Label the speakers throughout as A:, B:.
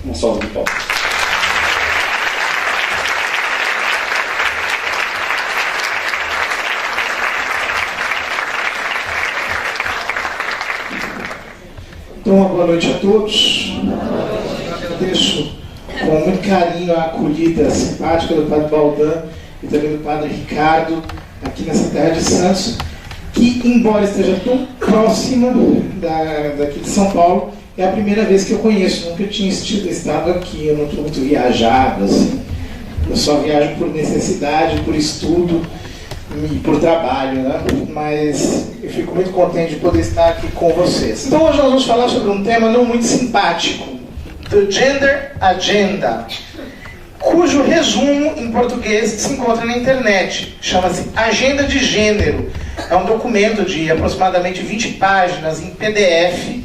A: Uma salva de palmas.
B: Então, uma boa noite a todos. Agradeço com muito carinho a acolhida simpática do Padre Baldan e também do Padre Ricardo aqui nessa terra de Santos, que, embora esteja tão próxima daqui de São Paulo, é a primeira vez que eu conheço. Nunca tinha estado aqui, eu não estou muito viajado, assim. Eu só viajo por necessidade, por estudo e por trabalho, né? Mas eu fico muito contente de poder estar aqui com vocês. Então hoje nós vamos falar sobre um tema não muito simpático, The Gender Agenda, cujo resumo em português se encontra na internet. Chama-se Agenda de Gênero. É um documento de aproximadamente 20 páginas em PDF,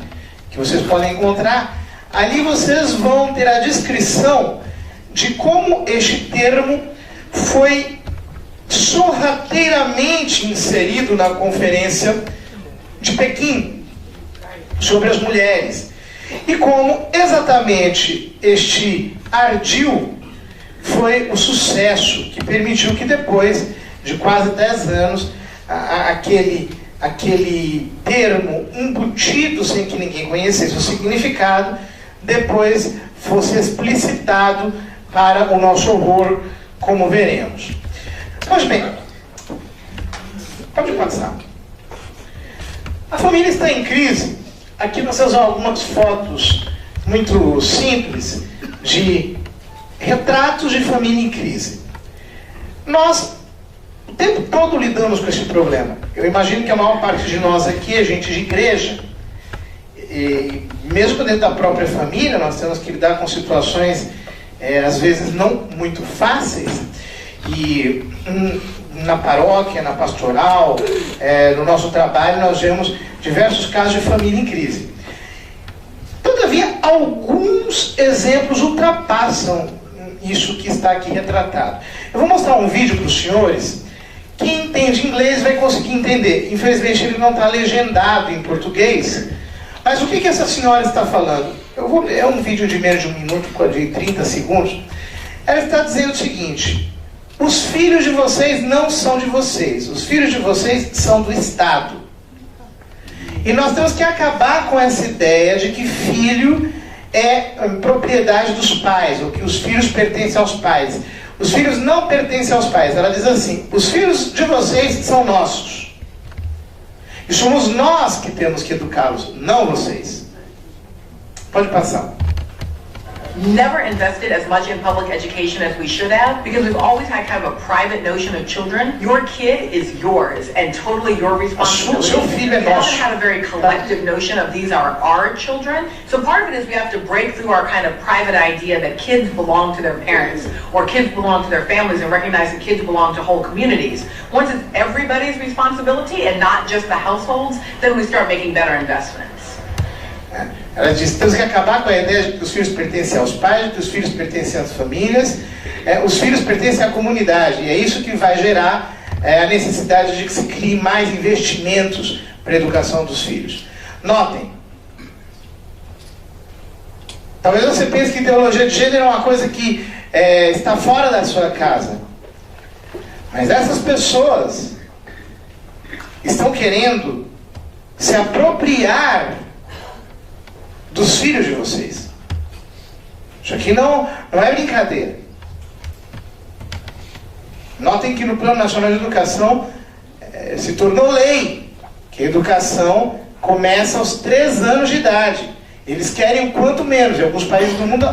B: que vocês podem encontrar. Ali vocês vão ter a descrição de como este termo foi sorrateiramente inserido na Conferência de Pequim sobre as mulheres, e como exatamente este ardil foi o sucesso que permitiu que depois de quase 10 anos aquele termo embutido sem que ninguém conhecesse o significado depois fosse explicitado para o nosso horror, como veremos. Pois bem, pode passar. A família está em crise. Aqui nós temos algumas fotos muito simples de retratos de família em crise. Nós o tempo todo lidamos com esse problema. Eu imagino que a maior parte de nós aqui é gente de igreja. E mesmo dentro da própria família, nós temos que lidar com situações, às vezes, não muito fáceis. E na paróquia, na pastoral, no nosso trabalho, nós vemos diversos casos de família em crise. Todavia, alguns exemplos ultrapassam isso que está aqui retratado. Eu vou mostrar um vídeo para os senhores. Quem entende inglês vai conseguir entender. Infelizmente, ele não está legendado em português. Mas o que essa senhora está falando? É um vídeo de menos de 1 minuto, de 30 segundos. Ela está dizendo o seguinte: os filhos de vocês não são de vocês. Os filhos de vocês são do Estado. E nós temos que acabar com essa ideia de que filho é propriedade dos pais, ou que os filhos pertencem aos pais. Os filhos não pertencem aos pais. Ela diz assim: os filhos de vocês são nossos. E somos nós que temos que educá-los, não vocês. Pode passar.
C: Never invested as much in public education as we should have, because we've always had kind of a private notion of children. Your kid is yours and totally your responsibility.
B: Seu filho é
C: We haven't
B: nosso.
C: had a very collective notion of these are our children. So part of it is we have to break through our kind of private idea that kids belong to their parents or kids belong to their families, and recognize that kids belong to whole communities. Once it's everybody's responsibility and not just the households, then we start making better investments.
B: Ela diz: temos que acabar com a ideia de que os filhos pertencem aos pais, de que os filhos pertencem às famílias. Os filhos pertencem à comunidade, e é isso que vai gerar a necessidade de que se crie mais investimentos para a educação dos filhos. Notem, talvez você pense que ideologia de gênero é uma coisa que está fora da sua casa, mas essas pessoas estão querendo se apropriar dos filhos de vocês. Isso aqui não é brincadeira. Notem que no Plano Nacional de Educação se tornou lei que a educação começa aos 3 anos de idade. Eles querem o quanto menos. Em alguns países do mundo,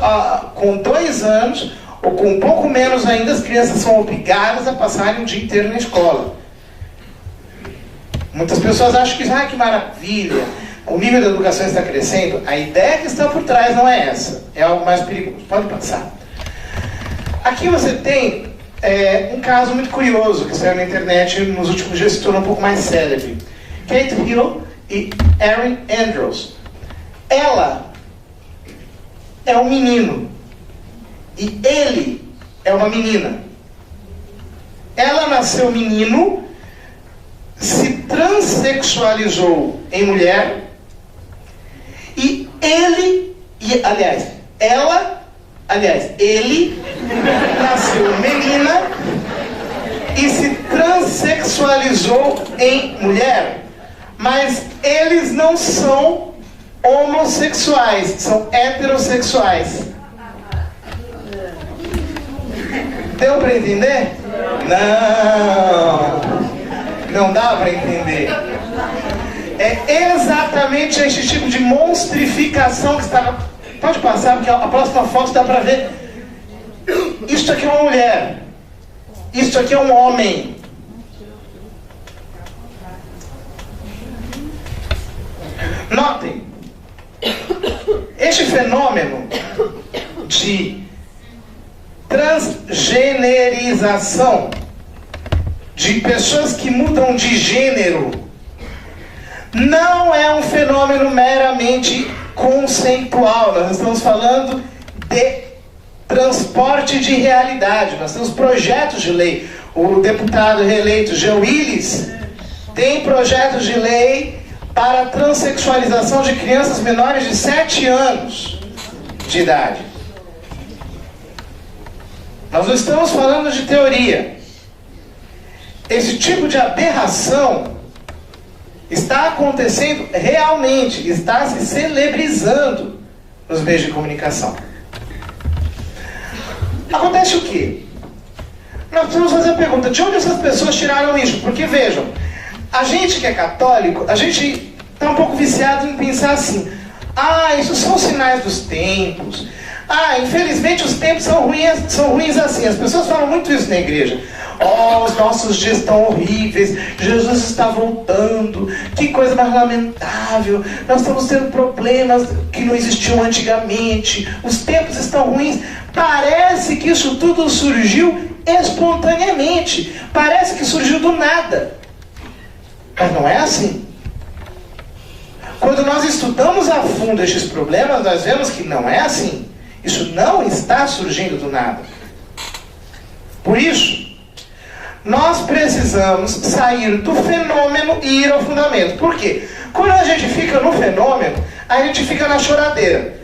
B: com 2 anos ou com um pouco menos ainda, as crianças são obrigadas a passarem o dia inteiro na escola. Muitas pessoas acham que maravilha, o nível da educação está crescendo. A ideia que está por trás não é essa, é algo mais perigoso. Pode passar. Aqui você tem um caso muito curioso que saiu na internet nos últimos dias, se tornou um pouco mais célebre. Kate Hill e Erin Andrews. Ela é um menino e ele é uma menina. Ela nasceu menino, se transexualizou em mulher, e ele nasceu menina e se transexualizou em mulher. Mas eles não são homossexuais, são heterossexuais. Deu para entender? Não dá para entender. É exatamente esse tipo de monstrificação que está... Pode passar, porque a próxima foto dá para ver. Isto aqui é uma mulher. Isto aqui é um homem. Notem, este fenômeno de transgenerização, de pessoas que mudam de gênero, não é um fenômeno meramente conceitual. Nós estamos falando de transporte de realidade. Nós temos projetos de lei. O deputado reeleito Jean Willis tem projetos de lei para a transexualização de crianças menores de 7 anos de idade. Nós não estamos falando de teoria. Esse tipo de aberração está acontecendo realmente, está se celebrizando nos meios de comunicação. Acontece o quê? Nós precisamos fazer a pergunta, de onde essas pessoas tiraram isso? Porque vejam, a gente que é católico, a gente está um pouco viciado em pensar assim: isso são sinais dos tempos. Infelizmente os tempos são ruins assim. As pessoas falam muito isso na igreja. Os nossos dias estão horríveis, Jesus está voltando, que coisa mais lamentável, nós estamos tendo problemas que não existiam antigamente, os tempos estão ruins. Parece que isso tudo surgiu espontaneamente, parece que surgiu do nada. Mas não é assim. Quando nós estudamos a fundo estes problemas, nós vemos que não é assim. Isso não está surgindo do nada. Por isso, nós precisamos sair do fenômeno e ir ao fundamento. Por quê? Quando a gente fica no fenômeno, a gente fica na choradeira.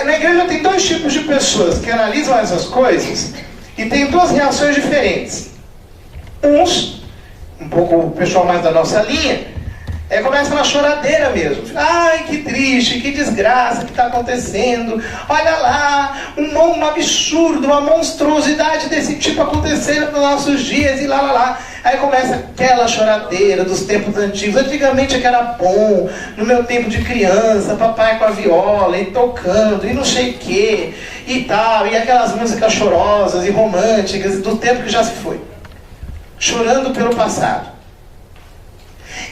B: Na igreja tem 2 tipos de pessoas que analisam essas coisas e tem 2 reações diferentes. Uns, um pouco o pessoal mais da nossa linha, começa na choradeira mesmo. Que triste, que desgraça que está acontecendo. Olha lá, um absurdo, uma monstruosidade desse tipo acontecendo nos nossos dias e lá. Aí começa aquela choradeira dos tempos antigos. Antigamente é que era bom, no meu tempo de criança, papai com a viola e tocando e não sei o que e tal. E aquelas músicas chorosas e românticas do tempo que já se foi. Chorando pelo passado.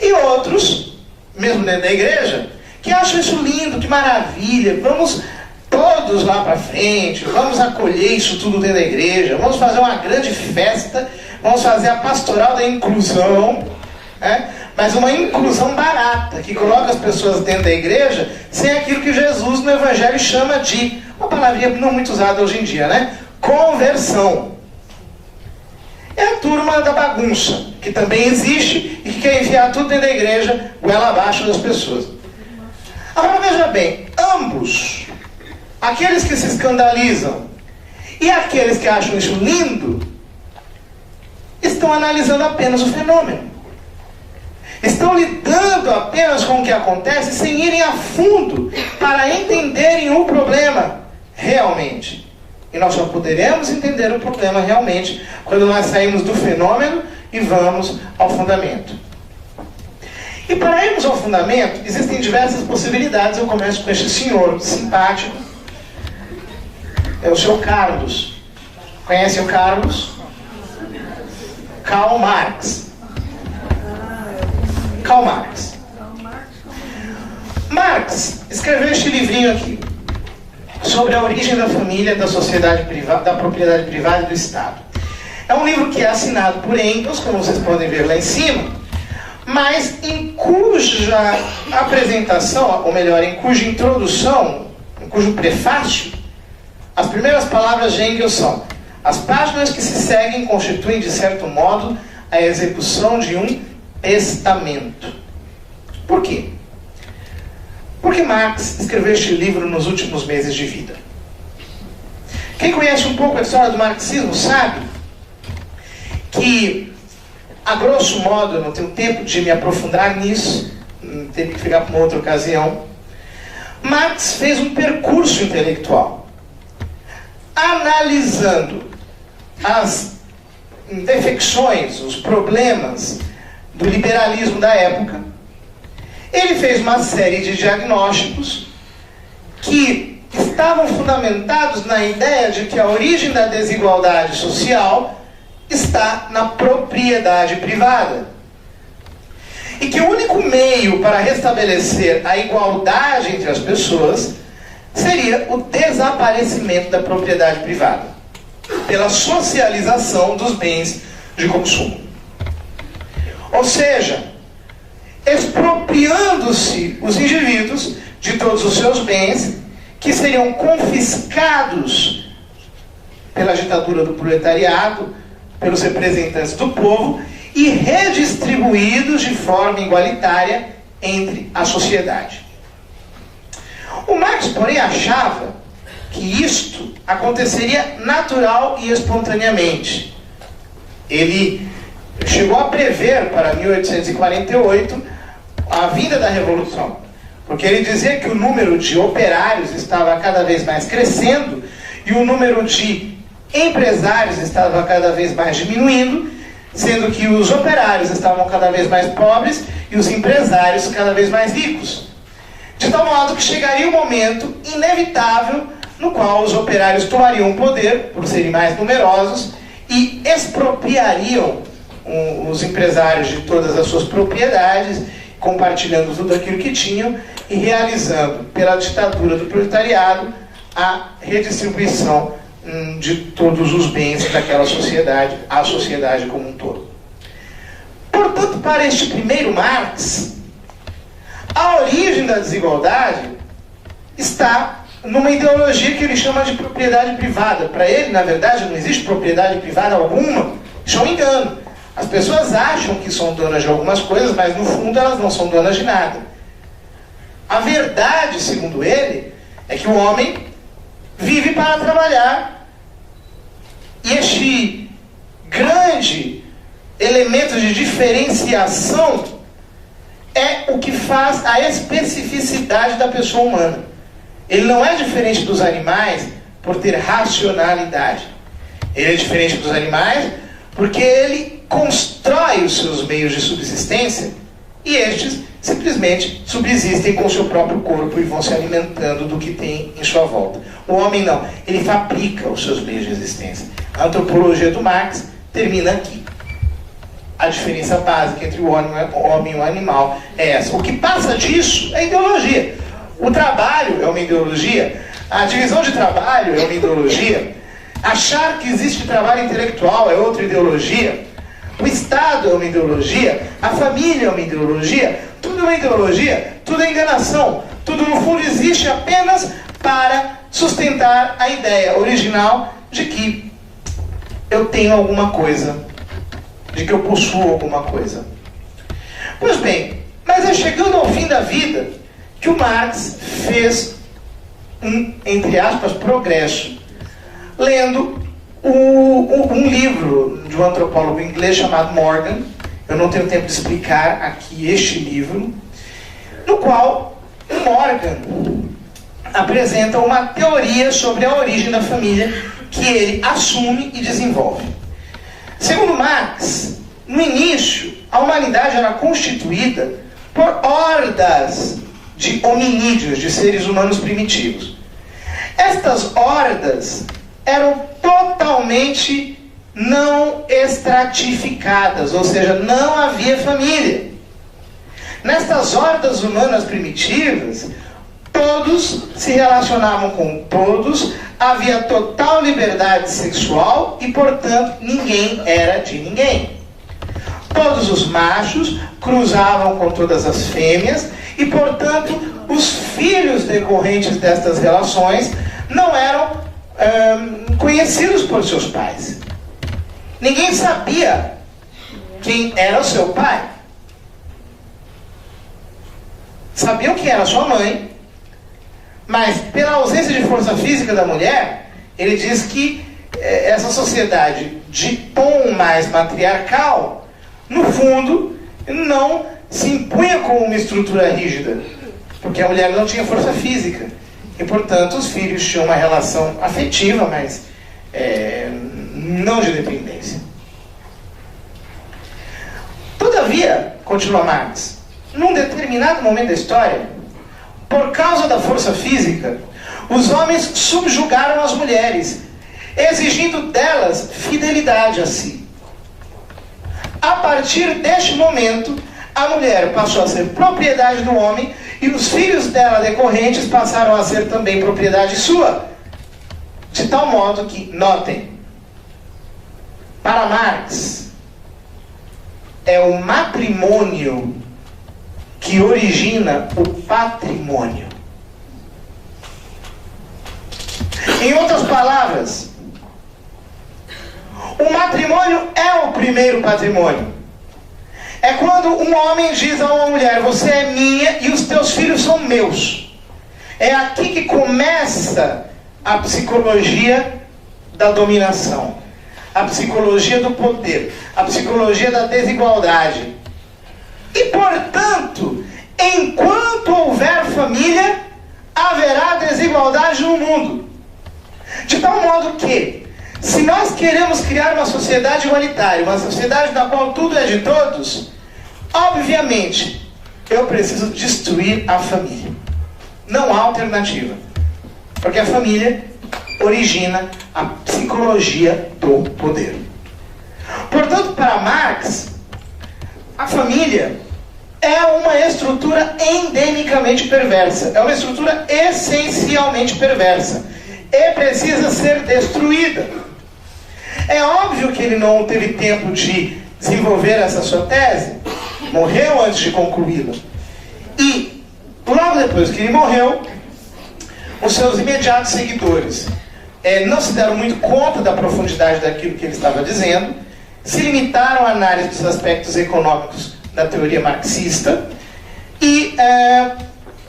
B: E outros, mesmo dentro da igreja, que acham isso lindo, que maravilha, vamos todos lá para frente, vamos acolher isso tudo dentro da igreja, vamos fazer uma grande festa, vamos fazer a pastoral da inclusão, mas uma inclusão barata, que coloca as pessoas dentro da igreja sem aquilo que Jesus no Evangelho chama de, uma palavrinha não muito usada hoje em dia, conversão. É a turma da bagunça, que também existe e que quer enfiar tudo dentro da igreja, goela abaixo das pessoas. Agora veja bem, ambos, aqueles que se escandalizam e aqueles que acham isso lindo, estão analisando apenas o fenômeno. Estão lidando apenas com o que acontece sem irem a fundo para entenderem o problema realmente. E nós só poderemos entender o problema realmente quando nós saímos do fenômeno e vamos ao fundamento. E para irmos ao fundamento, existem diversas possibilidades. Eu começo com este senhor simpático. É o seu Carlos. Conhece o Carlos? Karl Marx. Karl Marx. Marx escreveu este livrinho aqui, sobre a origem da família, da sociedade privada, da propriedade privada e do Estado. É um livro que é assinado por Engels, como vocês podem ver lá em cima, mas em cuja apresentação, ou melhor, em cuja introdução, em cujo prefácio, as primeiras palavras de Engels são: as páginas que se seguem constituem, de certo modo, a execução de um testamento. Por quê? Por que Marx escreveu este livro nos últimos meses de vida? Quem conhece um pouco a história do marxismo sabe que, a grosso modo, eu não tenho tempo de me aprofundar nisso, tenho que ficar para uma outra ocasião, Marx fez um percurso intelectual, analisando as defecções, os problemas do liberalismo da época. Ele fez uma série de diagnósticos que estavam fundamentados na ideia de que a origem da desigualdade social está na propriedade privada. E que o único meio para restabelecer a igualdade entre as pessoas seria o desaparecimento da propriedade privada, pela socialização dos bens de consumo. Ou seja, expropriando-se os indivíduos de todos os seus bens, que seriam confiscados pela ditadura do proletariado, pelos representantes do povo, e redistribuídos de forma igualitária entre a sociedade. O Marx, porém, achava que isto aconteceria natural e espontaneamente. Ele chegou a prever para 1848 a vinda da Revolução, porque ele dizia que o número de operários estava cada vez mais crescendo e o número de empresários estava cada vez mais diminuindo, sendo que os operários estavam cada vez mais pobres e os empresários cada vez mais ricos. De tal modo que chegaria um momento inevitável no qual os operários tomariam o poder, por serem mais numerosos, e expropriariam os empresários de todas as suas propriedades, compartilhando tudo aquilo que tinham e realizando, pela ditadura do proletariado, a redistribuição de todos os bens daquela sociedade, a sociedade como um todo. Portanto, para este primeiro Marx, a origem da desigualdade está numa ideologia que ele chama de propriedade privada. Para ele, na verdade, não existe propriedade privada alguma. Isso é um engano. As pessoas acham que são donas de algumas coisas, mas no fundo elas não são donas de nada. A verdade, segundo ele, é que o homem vive para trabalhar. E este grande elemento de diferenciação é o que faz a especificidade da pessoa humana. Ele não é diferente dos animais por ter racionalidade. Ele é diferente dos animais porque ele constrói os seus meios de subsistência e estes simplesmente subsistem com o seu próprio corpo e vão se alimentando do que tem em sua volta. O homem não, ele fabrica os seus meios de existência. A antropologia do Marx termina aqui. A diferença básica entre o homem e o animal é essa. O que passa disso é ideologia. O trabalho é uma ideologia, a divisão de trabalho é uma ideologia, achar que existe trabalho intelectual é outra ideologia, o Estado é uma ideologia, a família é uma ideologia, tudo é uma ideologia, tudo é enganação, tudo no fundo existe apenas para sustentar a ideia original de que eu tenho alguma coisa, de que eu possuo alguma coisa. Pois bem, mas é chegando ao fim da vida que o Marx fez um, entre aspas, progresso, lendo um livro de um antropólogo inglês chamado Morgan. Eu não tenho tempo de explicar aqui este livro, no qual o Morgan apresenta uma teoria sobre a origem da família que ele assume e desenvolve. Segundo Marx, no início, a humanidade era constituída por hordas de hominídeos, de seres humanos primitivos. Estas hordas eram totalmente não estratificadas, ou seja, não havia família. Nestas hordas humanas primitivas, todos se relacionavam com todos, havia total liberdade sexual e, portanto, ninguém era de ninguém. Todos os machos cruzavam com todas as fêmeas e, portanto, os filhos decorrentes destas relações não eram conhecidos por seus pais. Ninguém sabia quem era o seu pai. Sabiam quem era sua mãe Mas pela ausência de força física da mulher, ele diz que essa sociedade de tom mais matriarcal, no fundo, não se impunha como uma estrutura rígida, porque a mulher não tinha força física. E, portanto, os filhos tinham uma relação afetiva, mas não de dependência. Todavia, continua Marx, num determinado momento da história, por causa da força física, os homens subjugaram as mulheres, exigindo delas fidelidade a si. A partir deste momento, a mulher passou a ser propriedade do homem e os filhos dela decorrentes passaram a ser também propriedade sua. De tal modo que, notem, para Marx, é o matrimônio que origina o patrimônio. Em outras palavras, o matrimônio é o primeiro patrimônio. É quando um homem diz a uma mulher: você é minha e os teus filhos são meus. É aqui que começa a psicologia da dominação, a psicologia do poder, a psicologia da desigualdade. E, portanto, enquanto houver família, haverá desigualdade no mundo. De tal modo que, se nós queremos criar uma sociedade igualitária, uma sociedade na qual tudo é de todos, obviamente, eu preciso destruir a família. Não há alternativa. Porque a família origina a psicologia do poder. Portanto, para Marx, a família é uma estrutura endemicamente perversa. É uma estrutura essencialmente perversa. E precisa ser destruída. É óbvio que ele não teve tempo de desenvolver essa sua tese. Morreu antes de concluí-la. E, logo depois que ele morreu, os seus imediatos seguidores não se deram muito conta da profundidade daquilo que ele estava dizendo, se limitaram à análise dos aspectos econômicos da teoria marxista e,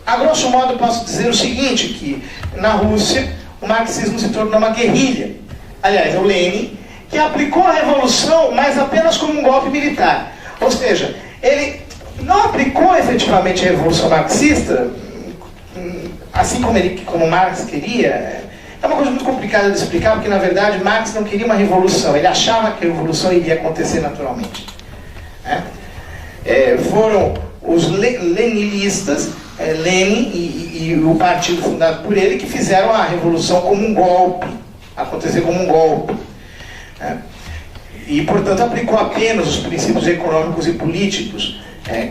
B: a grosso modo, posso dizer o seguinte, que na Rússia o marxismo se tornou uma guerrilha. Aliás, é o Lenin que aplicou a revolução, mas apenas como um golpe militar. Ou seja, ele não aplicou efetivamente a revolução marxista, assim como Marx queria. É uma coisa muito complicada de explicar, porque na verdade Marx não queria uma revolução, ele achava que a revolução iria acontecer naturalmente. Foram os leninistas, Lenin e o partido fundado por ele, que fizeram a revolução como um golpe, acontecer como um golpe. E, portanto, aplicou apenas os princípios econômicos e políticos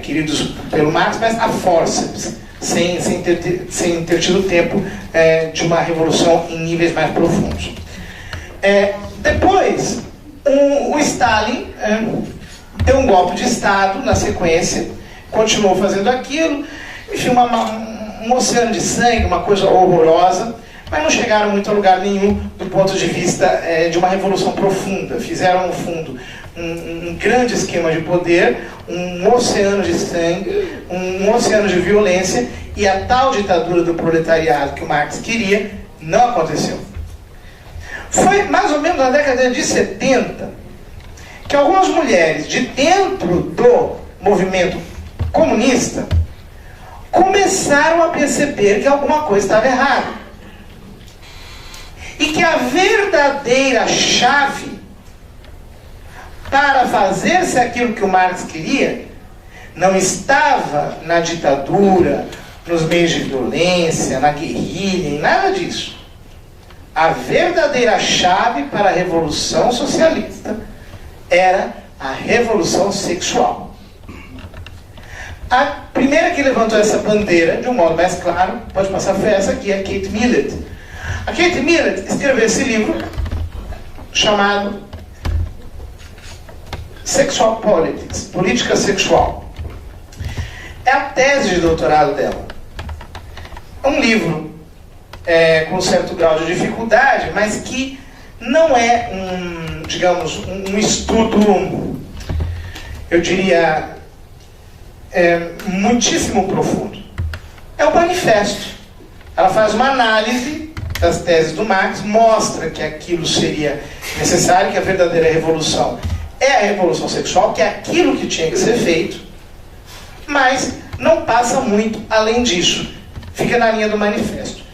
B: queridos pelo Marx, mas a forceps, sem ter tido tempo de uma revolução em níveis mais profundos. Depois, o Stalin deu um golpe de Estado na sequência, continuou fazendo aquilo, enfim, um oceano de sangue, uma coisa horrorosa, mas não chegaram muito a lugar nenhum do ponto de vista de uma revolução profunda. Fizeram, no fundo, um grande esquema de poder, um oceano de sangue, um oceano de violência, e a tal ditadura do proletariado que o Marx queria não aconteceu. Foi mais ou menos na década de 70 que algumas mulheres de dentro do movimento comunista começaram a perceber que alguma coisa estava errada. E que a verdadeira chave para fazer-se aquilo que o Marx queria não estava na ditadura, nos meios de violência, na guerrilha, em nada disso. A verdadeira chave para a revolução socialista era a revolução sexual. A primeira que levantou essa bandeira, de um modo mais claro, pode passar, foi essa aqui, a Kate Millett. A Kate Millett escreveu esse livro chamado Sexual Politics, Política Sexual. É a tese de doutorado dela. É um livro com um certo grau de dificuldade, mas que não é um estudo, eu diria, muitíssimo profundo. É um manifesto. Ela faz uma análise das teses do Marx, mostra que aquilo seria necessário, que a verdadeira revolução é a revolução sexual, que é aquilo que tinha que ser feito, mas não passa muito além disso. Fica na linha do manifesto.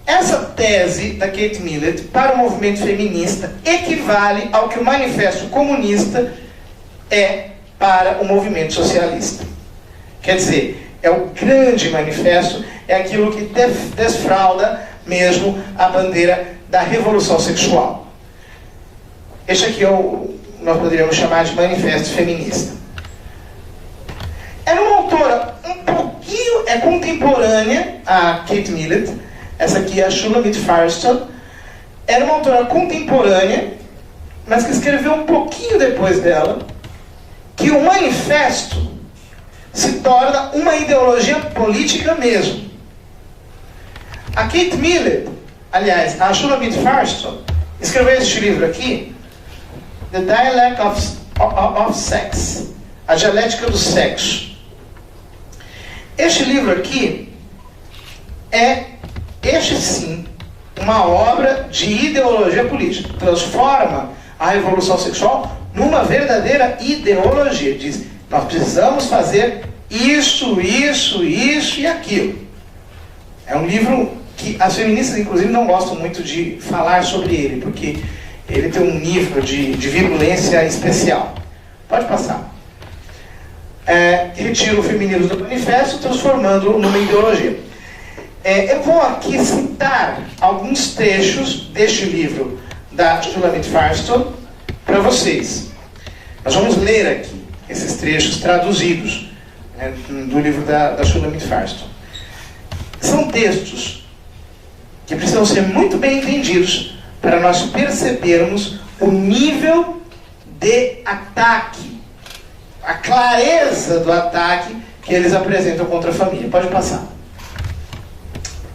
B: Essa tese da Kate Millett para o movimento feminista equivale ao que o manifesto comunista é para o movimento socialista. Quer dizer, é o grande manifesto, é aquilo que desfralda mesmo a bandeira da revolução sexual. Este aqui nós poderíamos chamar de manifesto feminista. Era uma autora um pouquinho, é contemporânea a Kate Millett. Essa aqui é a Shulamit Firestone. Era uma autora contemporânea, mas que escreveu um pouquinho depois dela, que o manifesto se torna uma ideologia política mesmo. A Kate Millett, aliás, a Shulamit Firestone, escreveu este livro aqui, The Dialect of Sex, a dialética do sexo. Este livro aqui este sim, uma obra de ideologia política. Transforma a revolução sexual numa verdadeira ideologia. Diz, nós precisamos fazer isso, isso, isso e aquilo. É um livro que as feministas, inclusive, não gostam muito de falar sobre ele, porque ele tem um nível de virulência especial. Pode passar. Retira o feminismo do manifesto, transformando-o numa ideologia. Eu vou aqui citar alguns trechos deste livro da Shulamit Firestone para vocês. Nós vamos ler aqui esses trechos traduzidos do livro da Shulamit Firestone. São textos que precisam ser muito bem entendidos para nós percebermos o nível de ataque, a clareza do ataque que eles apresentam contra a família. Pode passar.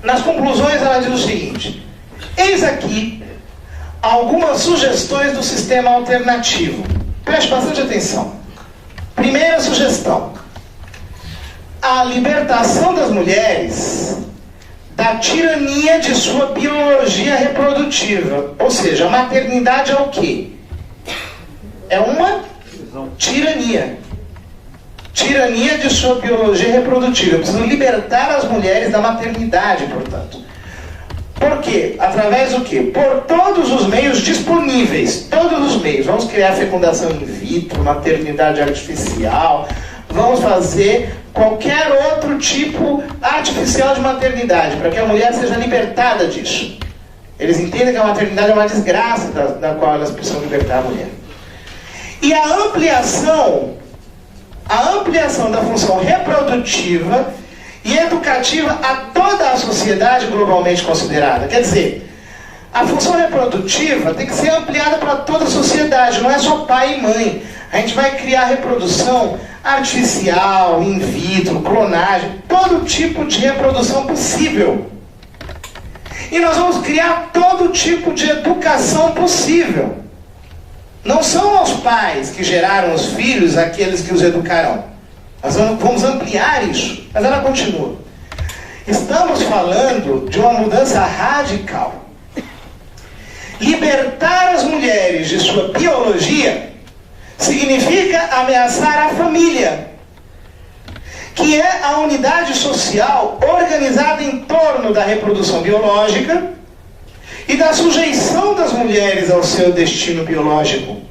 B: Nas conclusões ela diz o seguinte: eis aqui algumas sugestões do sistema alternativo. Preste bastante atenção. Primeira sugestão: a libertação das mulheres da tirania de sua biologia reprodutiva. Ou seja, a maternidade é o quê? É uma tirania. Tirania de sua biologia reprodutiva. Preciso libertar as mulheres da maternidade, portanto. Por quê? Através do quê? Por todos os meios disponíveis. Todos os meios. Vamos criar fecundação in vitro, maternidade artificial. Vamos fazer qualquer outro tipo artificial de maternidade, para que a mulher seja libertada disso. Eles entendem que a maternidade é uma desgraça da qual elas precisam libertar a mulher. E a ampliação da função reprodutiva e educativa a toda a sociedade globalmente considerada. Quer dizer, a função reprodutiva tem que ser ampliada para toda a sociedade, não é só pai e mãe. A gente vai criar reprodução artificial, in vitro, clonagem, todo tipo de reprodução possível. E nós vamos criar todo tipo de educação possível. Não são os pais que geraram os filhos aqueles que os educarão. Nós vamos ampliar isso. Mas ela continua. Estamos falando de uma mudança radical. Libertar as mulheres de sua biologia significa ameaçar a família, que é a unidade social organizada em torno da reprodução biológica e da sujeição das mulheres ao seu destino biológico.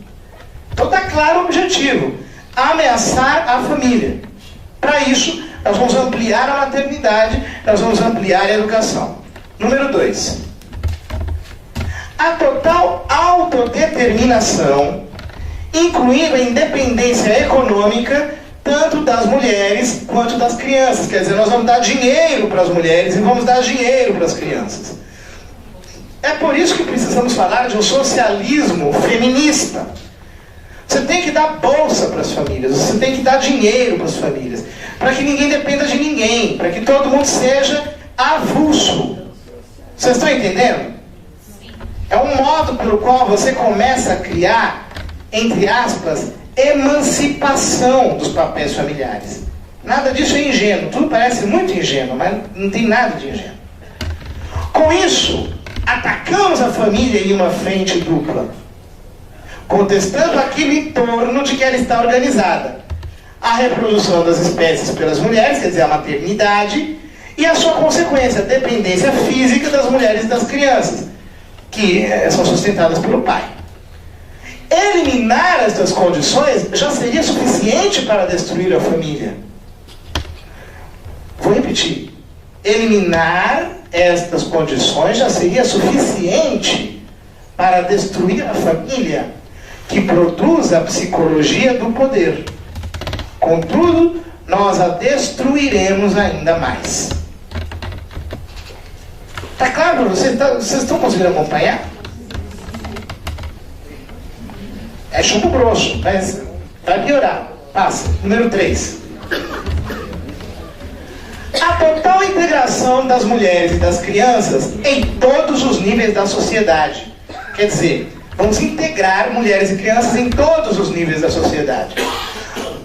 B: Então está claro o objetivo: ameaçar a família. Para isso, nós vamos ampliar a maternidade, nós vamos ampliar a educação. Número 2. A total autodeterminação, incluindo a independência econômica, tanto das mulheres quanto das crianças. Quer dizer, nós vamos dar dinheiro para as mulheres e vamos dar dinheiro para as crianças. É por isso que precisamos falar de um socialismo feminista. Você tem que dar bolsa para as famílias, você tem que dar dinheiro para as famílias, para que ninguém dependa de ninguém, para que todo mundo seja avulso. Vocês estão entendendo? É um modo pelo qual você começa a criar, entre aspas, emancipação dos papéis familiares. Nada disso é ingênuo. Tudo parece muito ingênuo, mas não tem nada de ingênuo. Com isso, atacamos a família em uma frente dupla, contestando aquilo em torno de que ela está organizada. A reprodução das espécies pelas mulheres, quer dizer, a maternidade, e a sua consequência, a dependência física das mulheres e das crianças, que são sustentadas pelo pai. Eliminar estas condições já seria suficiente para destruir a família. Vou repetir. Eliminar estas condições já seria suficiente para destruir a família, que produz a psicologia do poder. Contudo, nós a destruiremos ainda mais. Tá claro para vocês? Vocês estão conseguindo acompanhar? É chumbo grosso, mas vai piorar. Passa. Número 3. A total integração das mulheres e das crianças em todos os níveis da sociedade. Quer dizer, vamos integrar mulheres e crianças em todos os níveis da sociedade.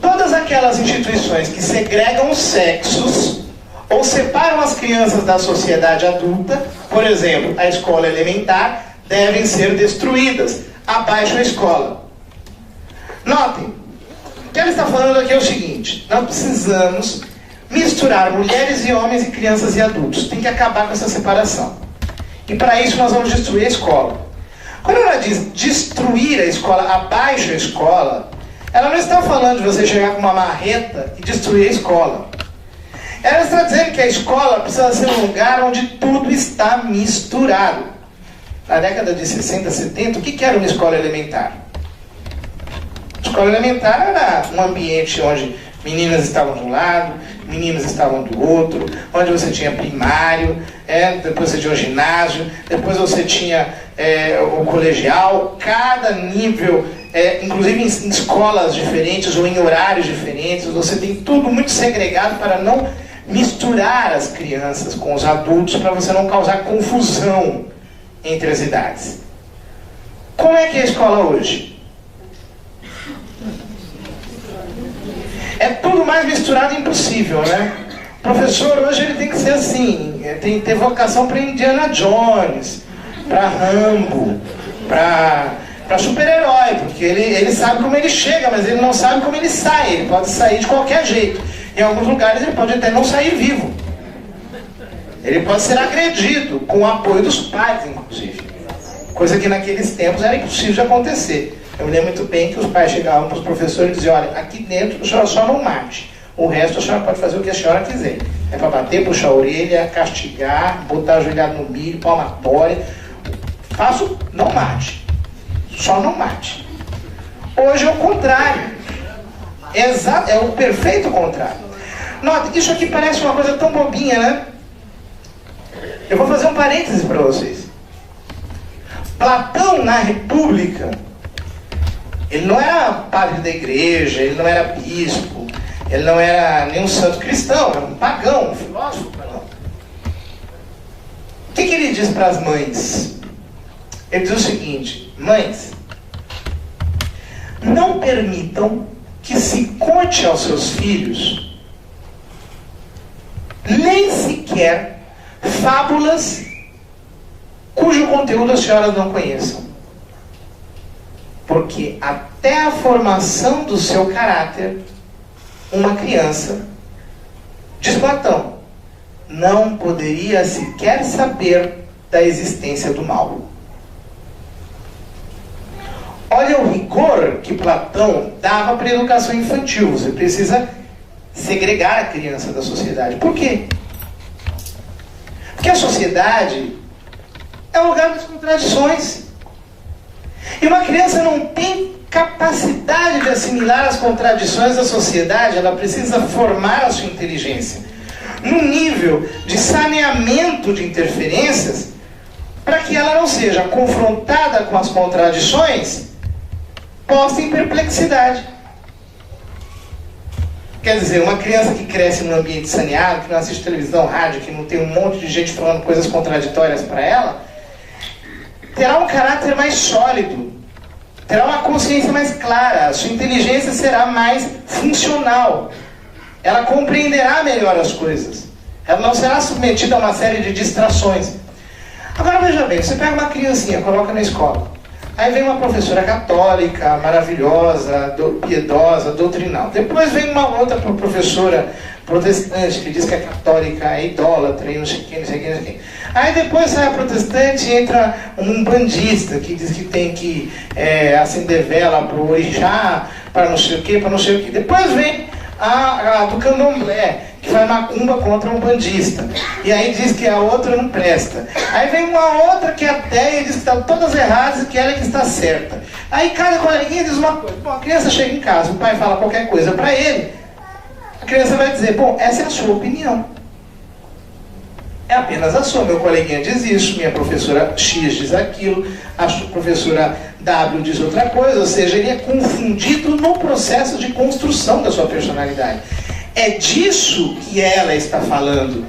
B: Todas aquelas instituições que segregam os sexos ou separam as crianças da sociedade adulta, por exemplo, a escola elementar, devem ser destruídas. Abaixo a escola. Notem, o que ela está falando aqui é o seguinte: nós precisamos misturar mulheres e homens e crianças e adultos. Tem que acabar com essa separação. E para isso nós vamos destruir a escola. Quando ela diz destruir a escola, abaixo a escola, ela não está falando de você chegar com uma marreta e destruir a escola. Ela está dizendo que a escola precisa ser um lugar onde tudo está misturado. Na década de 60, 70, o que era uma escola elementar? A escola elementar era um ambiente onde meninas estavam de um lado, meninos estavam do outro, onde você tinha primário, depois você tinha o ginásio, depois você tinha o colegial, cada nível, inclusive em escolas diferentes ou em horários diferentes, você tem tudo muito segregado para não misturar as crianças com os adultos, para você não causar confusão entre as idades. Como é que é a escola hoje? É tudo mais misturado e impossível, né? O professor hoje ele tem que ser assim, tem que ter vocação para Indiana Jones, para Rambo, para super-herói, porque ele sabe como ele chega, mas ele não sabe como ele sai. Ele pode sair de qualquer jeito. Em alguns lugares ele pode até não sair vivo. Ele pode ser agredido, com o apoio dos pais, inclusive. Coisa que naqueles tempos era impossível de acontecer. Eu me lembro muito bem que os pais chegavam para os professores e diziam: olha, aqui dentro a senhora só não mate. O resto a senhora pode fazer o que a senhora quiser. É para bater, puxar a orelha, castigar, botar ajoelhado no milho, palmatória. Faço, não mate. Só não mate. Hoje é o contrário. É o perfeito contrário. Nota, isso aqui parece uma coisa tão bobinha, né? Eu vou fazer um parênteses para vocês. Platão, na República, ele não era padre da igreja, ele não era bispo, ele não era nenhum santo cristão, era um pagão, um filósofo pagão. O que ele diz para as mães? Ele diz o seguinte: mães, não permitam que se conte aos seus filhos nem sequer fábulas cujo conteúdo as senhoras não conheçam. Porque até a formação do seu caráter, uma criança, diz Platão, não poderia sequer saber da existência do mal. Olha o rigor que Platão dava para a educação infantil. Você precisa segregar a criança da sociedade. Por quê? Porque a sociedade é o lugar das contradições. E uma criança não tem capacidade de assimilar as contradições da sociedade. Ela precisa formar a sua inteligência num nível de saneamento de interferências, para que ela não seja confrontada com as contradições, posta em perplexidade. Quer dizer, uma criança que cresce num ambiente saneado, que não assiste televisão, rádio, que não tem um monte de gente falando coisas contraditórias para ela, terá um caráter mais sólido, terá uma consciência mais clara, a sua inteligência será mais funcional, ela compreenderá melhor as coisas, ela não será submetida a uma série de distrações. veja bem, você pega uma criancinha, coloca na escola. Aí vem uma professora católica, maravilhosa, piedosa, doutrinal. Depois vem uma outra professora protestante que diz que é católica, é idólatra, e não sei quem, não sei quem, não sei quem. Aí depois sai a protestante e entra um bandista que diz que tem que acender vela para o orixá, para não sei o que, para não sei o que. Depois vem a do candomblé, que faz macumba contra um bandista. E aí diz que a outra não presta. Aí vem uma outra que é ateia e diz que estão todas erradas e que ela é que está certa. Aí cada coleguinha diz uma coisa. Bom, a criança chega em casa, o pai fala qualquer coisa para ele, a criança vai dizer, bom, essa é a sua opinião. É apenas a sua. Meu coleguinha diz isso, minha professora X diz aquilo, a professora W diz outra coisa, ou seja, ele é confundido no processo de construção da sua personalidade. É disso que ela está falando.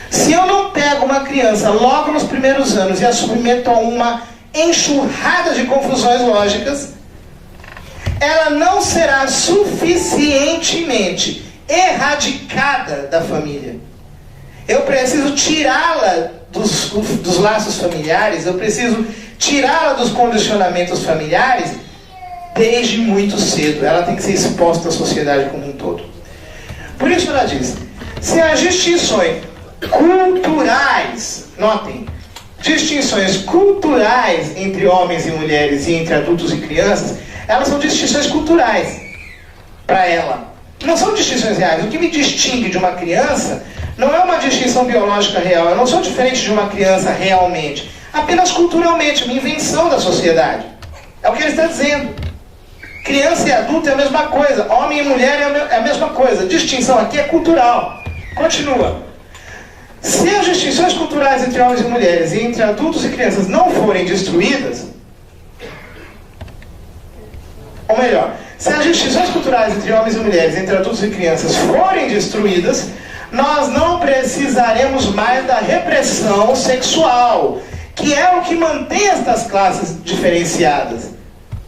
B: Se eu não pego uma criança logo nos primeiros anos e a submeto a uma enxurrada de confusões lógicas, ela não será suficientemente erradicada da família. Eu preciso tirá-la dos laços familiares, eu preciso tirá-la dos condicionamentos familiares desde muito cedo. Ela tem que ser exposta à sociedade como um todo. Por isso ela diz, se as distinções culturais, notem, distinções culturais entre homens e mulheres e entre adultos e crianças, elas são distinções culturais para ela. Não são distinções reais. O que me distingue de uma criança não é uma distinção biológica real. Eu não sou diferente de uma criança realmente. Apenas culturalmente, uma invenção da sociedade. É o que ele está dizendo. Criança e adulto é a mesma coisa. Homem e mulher é a mesma coisa. A distinção aqui é cultural. Continua. Se as distinções culturais entre homens e mulheres e entre adultos e crianças não forem destruídas, ou melhor, se as distinções culturais entre homens e mulheres, entre adultos e crianças forem destruídas, nós não precisaremos mais da repressão sexual, que é o que mantém estas classes diferenciadas.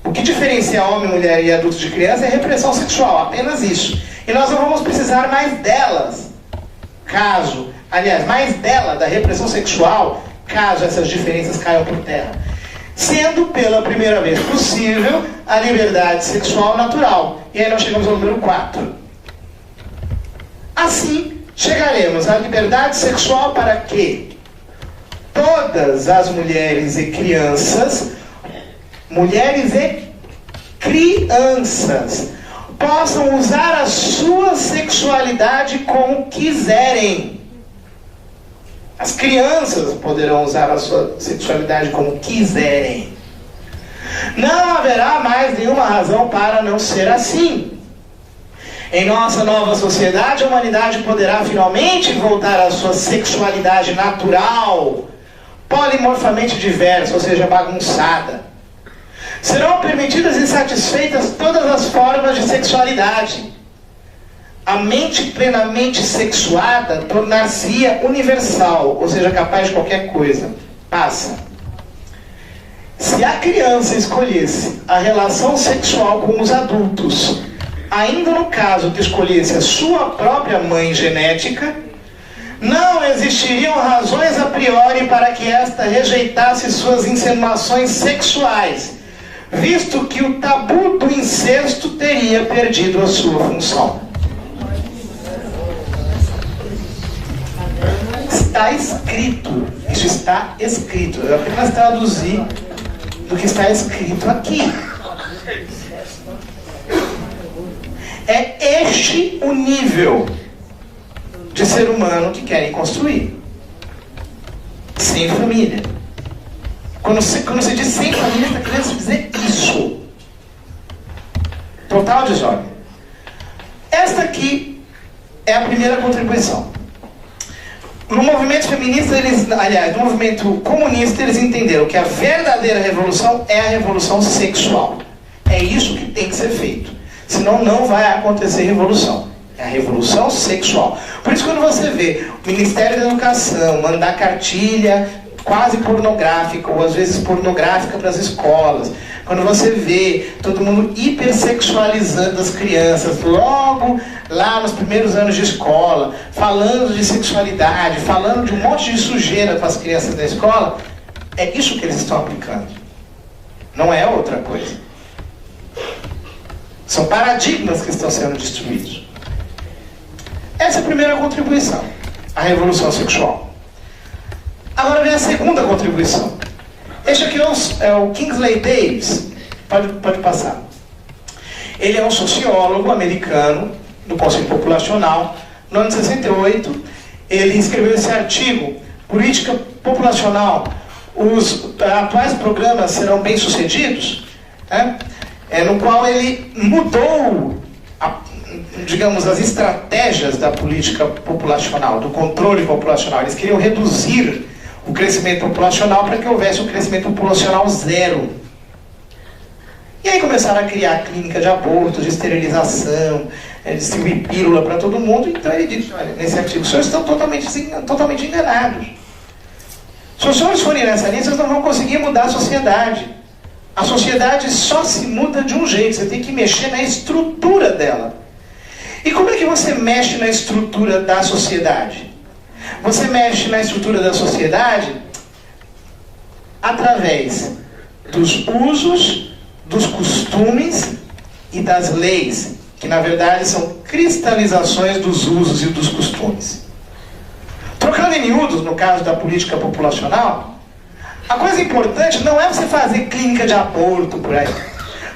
B: O que diferencia homem, mulher e adulto de criança é repressão sexual, apenas isso. E nós não vamos precisar mais delas, mais dela, da repressão sexual, caso essas diferenças caiam por terra. Sendo pela primeira vez possível a liberdade sexual natural. E aí nós chegamos ao número 4. Assim, chegaremos à liberdade sexual para que todas as mulheres e crianças, possam usar a sua sexualidade como quiserem. As crianças poderão usar a sua sexualidade como quiserem. Não haverá mais nenhuma razão para não ser assim. Em nossa nova sociedade, a humanidade poderá finalmente voltar à sua sexualidade natural, polimorfamente diversa, ou seja, bagunçada. Serão permitidas e satisfeitas todas as formas de sexualidade. A mente plenamente sexuada tornar-se-ia universal, ou seja, capaz de qualquer coisa. Passa. Se a criança escolhesse a relação sexual com os adultos, ainda no caso que escolhesse a sua própria mãe genética, não existiriam razões a priori para que esta rejeitasse suas insinuações sexuais, visto que o tabu do incesto teria perdido a sua função. Está escrito, isso está escrito. Eu apenas traduzi do que está escrito aqui. É este o nível de ser humano que querem construir. Sem família. Quando você diz sem família, está querendo dizer isso. Total desordem. Esta aqui é a primeira contribuição. No movimento feminista, no movimento comunista, eles entenderam que a verdadeira revolução é a revolução sexual. É isso que tem que ser feito. Senão não vai acontecer revolução. É a revolução sexual. Por isso, quando você vê o Ministério da Educação mandar cartilha quase pornográfica, ou às vezes pornográfica para as escolas. Quando você vê todo mundo hipersexualizando as crianças, logo lá nos primeiros anos de escola, falando de sexualidade, falando de um monte de sujeira para as crianças da escola, é isso que eles estão aplicando. Não é outra coisa. São paradigmas que estão sendo destruídos. Essa é a primeira contribuição, a revolução sexual. Agora vem a segunda contribuição. Este aqui é o Kingsley Davis. Pode passar. Ele é um sociólogo americano do Conselho Populacional. No ano de 68, ele escreveu esse artigo, Política Populacional. Os atuais programas serão bem-sucedidos? No qual ele mudou, digamos, as estratégias da política populacional, do controle populacional. Eles queriam reduzir o crescimento populacional para que houvesse um crescimento populacional zero. E aí começaram a criar clínica de aborto, de esterilização, distribuir pílula para todo mundo. Então ele disse, olha, nesse artigo, os senhores estão totalmente enganados. Se os senhores forem nessa linha, vocês não vão conseguir mudar a sociedade. A sociedade só se muda de um jeito, você tem que mexer na estrutura dela. E como é que você mexe na estrutura da sociedade? Você mexe na estrutura da sociedade através dos usos, dos costumes e das leis, que na verdade são cristalizações dos usos e dos costumes. Trocando em miúdos, no caso da política populacional, a coisa importante não é você fazer clínica de aborto por aí.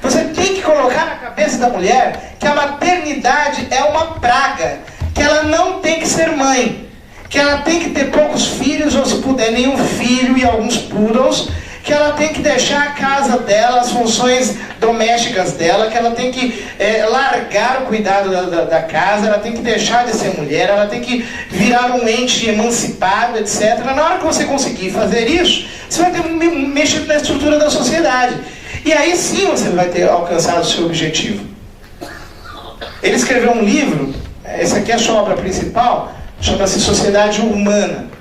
B: Você tem que colocar na cabeça da mulher que a maternidade é uma praga, que ela não tem que ser mãe, que ela tem que ter poucos filhos, ou se puder nenhum filho e alguns poodles, que ela tem que deixar a casa dela, as funções domésticas dela, que ela tem que largar o cuidado da casa, ela tem que deixar de ser mulher, ela tem que virar um ente emancipado, etc. Na hora que você conseguir fazer isso, você vai ter mexido na estrutura da sociedade. E aí sim você vai ter alcançado o seu objetivo. Ele escreveu um livro, essa aqui é a sua obra principal, chama-se Sociedade Humana.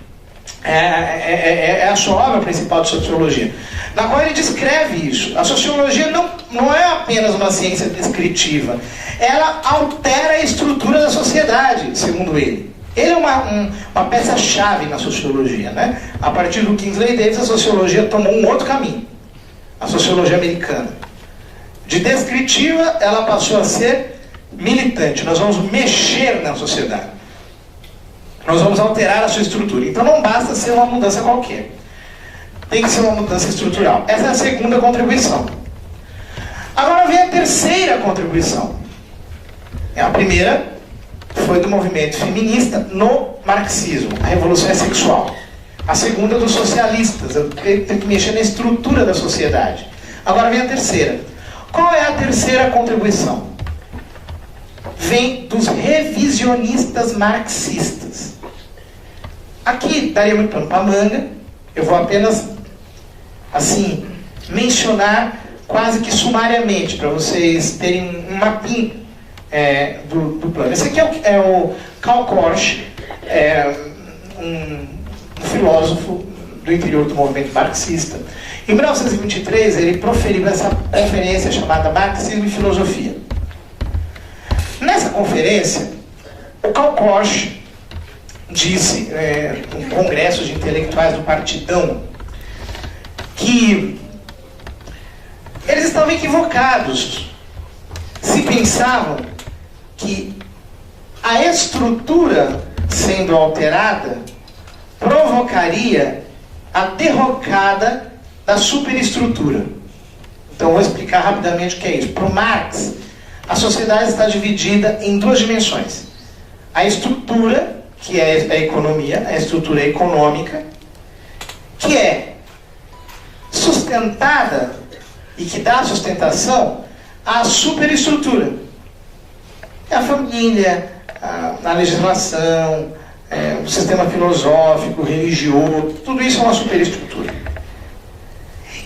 B: É a sua obra principal de sociologia, na qual ele descreve isso. A sociologia não é apenas uma ciência descritiva, ela altera a estrutura da sociedade, segundo ele. Ele é uma peça-chave na sociologia, né? A partir do Kingsley Davis, a sociologia tomou um outro caminho, a sociologia americana. De descritiva, ela passou a ser militante. Nós vamos mexer na sociedade. Nós vamos alterar a sua estrutura. Então não basta ser uma mudança qualquer. Tem que ser uma mudança estrutural. Essa é a segunda contribuição. Agora vem a terceira contribuição. A primeira foi do movimento feminista no marxismo. A revolução é sexual. A segunda dos socialistas. Tem que mexer na estrutura da sociedade. Agora vem a terceira. Qual é a terceira contribuição? Vem dos revisionistas marxistas. Aqui daria muito pano para manga. Eu vou apenas, assim, mencionar quase que sumariamente, para vocês terem um mapinha do plano. Esse aqui é o Karl Korsch, um filósofo do interior do movimento marxista. Em 1923, ele proferiu essa conferência chamada Marxismo e Filosofia. Nessa conferência, o Karl Korsch disse, num congresso de intelectuais do Partidão, que eles estavam equivocados se pensavam que a estrutura sendo alterada provocaria a derrocada da superestrutura. Então vou explicar rapidamente o que é isso. Para o Marx, a sociedade está dividida em duas dimensões. A estrutura, que é a economia, a estrutura econômica, que é sustentada e que dá sustentação à superestrutura. É a família, a legislação, o sistema filosófico, religioso, tudo isso é uma superestrutura.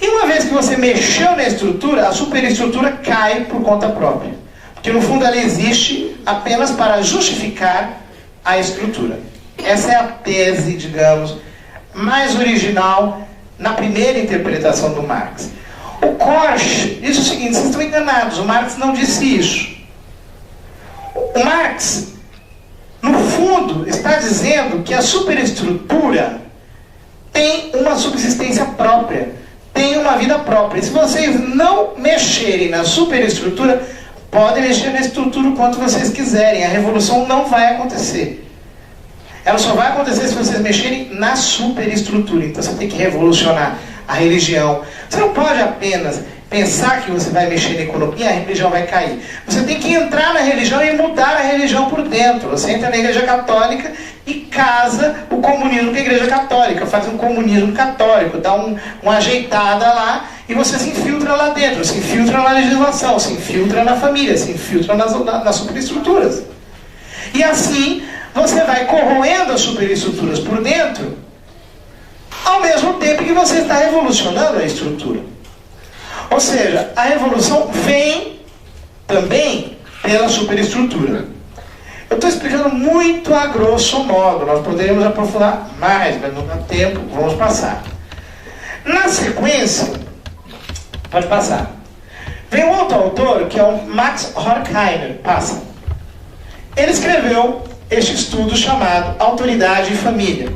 B: E uma vez que você mexeu na estrutura, a superestrutura cai por conta própria. Porque no fundo ela existe apenas para justificar a estrutura. Essa é a tese, digamos, mais original na primeira interpretação do Marx. O Korsch diz o seguinte: vocês estão enganados, o Marx não disse isso. O Marx, no fundo, está dizendo que a superestrutura tem uma subsistência própria, tem uma vida própria. E se vocês não mexerem na superestrutura, podem mexer na estrutura o quanto vocês quiserem, a revolução não vai acontecer. Ela só vai acontecer se vocês mexerem na superestrutura. Então você tem que revolucionar a religião. Você não pode apenas pensar que você vai mexer na economia e a religião vai cair. Você tem que entrar na religião e mudar a religião por dentro. Você entra na Igreja Católica e casa o comunismo com a Igreja Católica, faz um comunismo católico, dá uma ajeitada lá e você se infiltra lá dentro, se infiltra na legislação, se infiltra na família, se infiltra nas superestruturas. E assim você vai corroendo as superestruturas por dentro, ao mesmo tempo que você está revolucionando a estrutura. Ou seja, a revolução vem também pela superestrutura. Eu estou explicando muito a grosso modo, nós poderíamos aprofundar mais, mas não dá tempo, vamos passar. Na sequência, pode passar, vem um outro autor, que é o Max Horkheimer, passa. Ele escreveu este estudo chamado Autoridade e Família.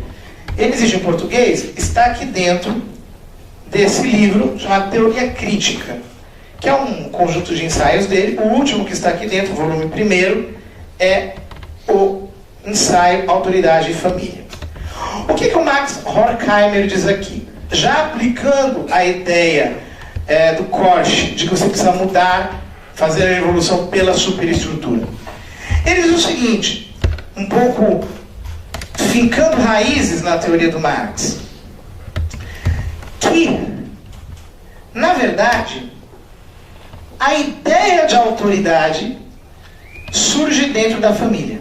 B: Ele existe em português, está aqui dentro desse livro chamado Teoria Crítica, que é um conjunto de ensaios dele. O último que está aqui dentro, o volume 1º, é o ensaio Autoridade e Família. O que o Max Horkheimer diz aqui? Já aplicando a ideia do Korsch, de que você precisa mudar, fazer a revolução pela superestrutura. Ele diz o seguinte, um pouco fincando raízes na teoria do Marx, que, na verdade, a ideia de autoridade surge dentro da família.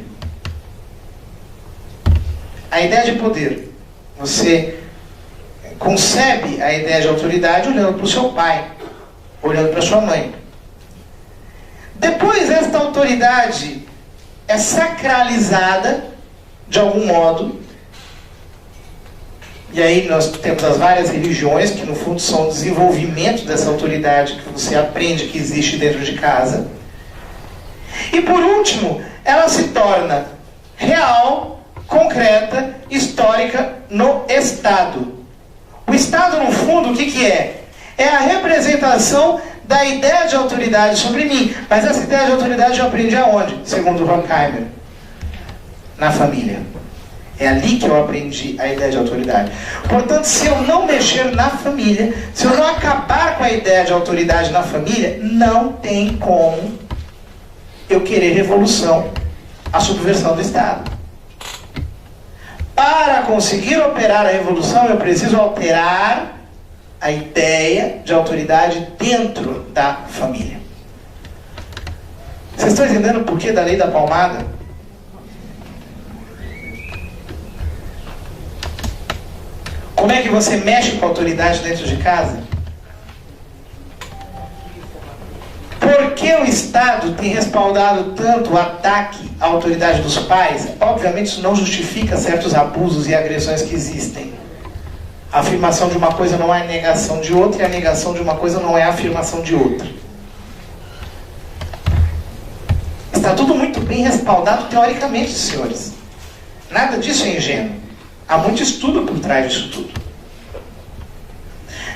B: A ideia de poder. Você concebe a ideia de autoridade olhando para o seu pai, olhando para a sua mãe. Depois, esta autoridade é sacralizada de algum modo. E aí nós temos as várias religiões, que no fundo são o desenvolvimento dessa autoridade que você aprende que existe dentro de casa. E por último, ela se torna real, concreta, histórica no Estado. O Estado, no fundo, o que é? É a representação da ideia de autoridade sobre mim. Mas essa ideia de autoridade eu aprendi aonde? Segundo Horkheimer. Na família. É ali que eu aprendi a ideia de autoridade. Portanto, se eu não mexer na família, se eu não acabar com a ideia de autoridade na família, não tem como eu querer revolução, a subversão do Estado. Para conseguir operar a revolução, eu preciso alterar a ideia de autoridade dentro da família. Vocês estão entendendo o porquê da lei da palmada? Como é que você mexe com a autoridade dentro de casa? Por que o Estado tem respaldado tanto o ataque à autoridade dos pais? Obviamente isso não justifica certos abusos e agressões que existem. A afirmação de uma coisa não é negação de outra, e a negação de uma coisa não é a afirmação de outra. Está tudo muito bem respaldado teoricamente, senhores. Nada disso é ingênuo. Há muito estudo por trás disso tudo.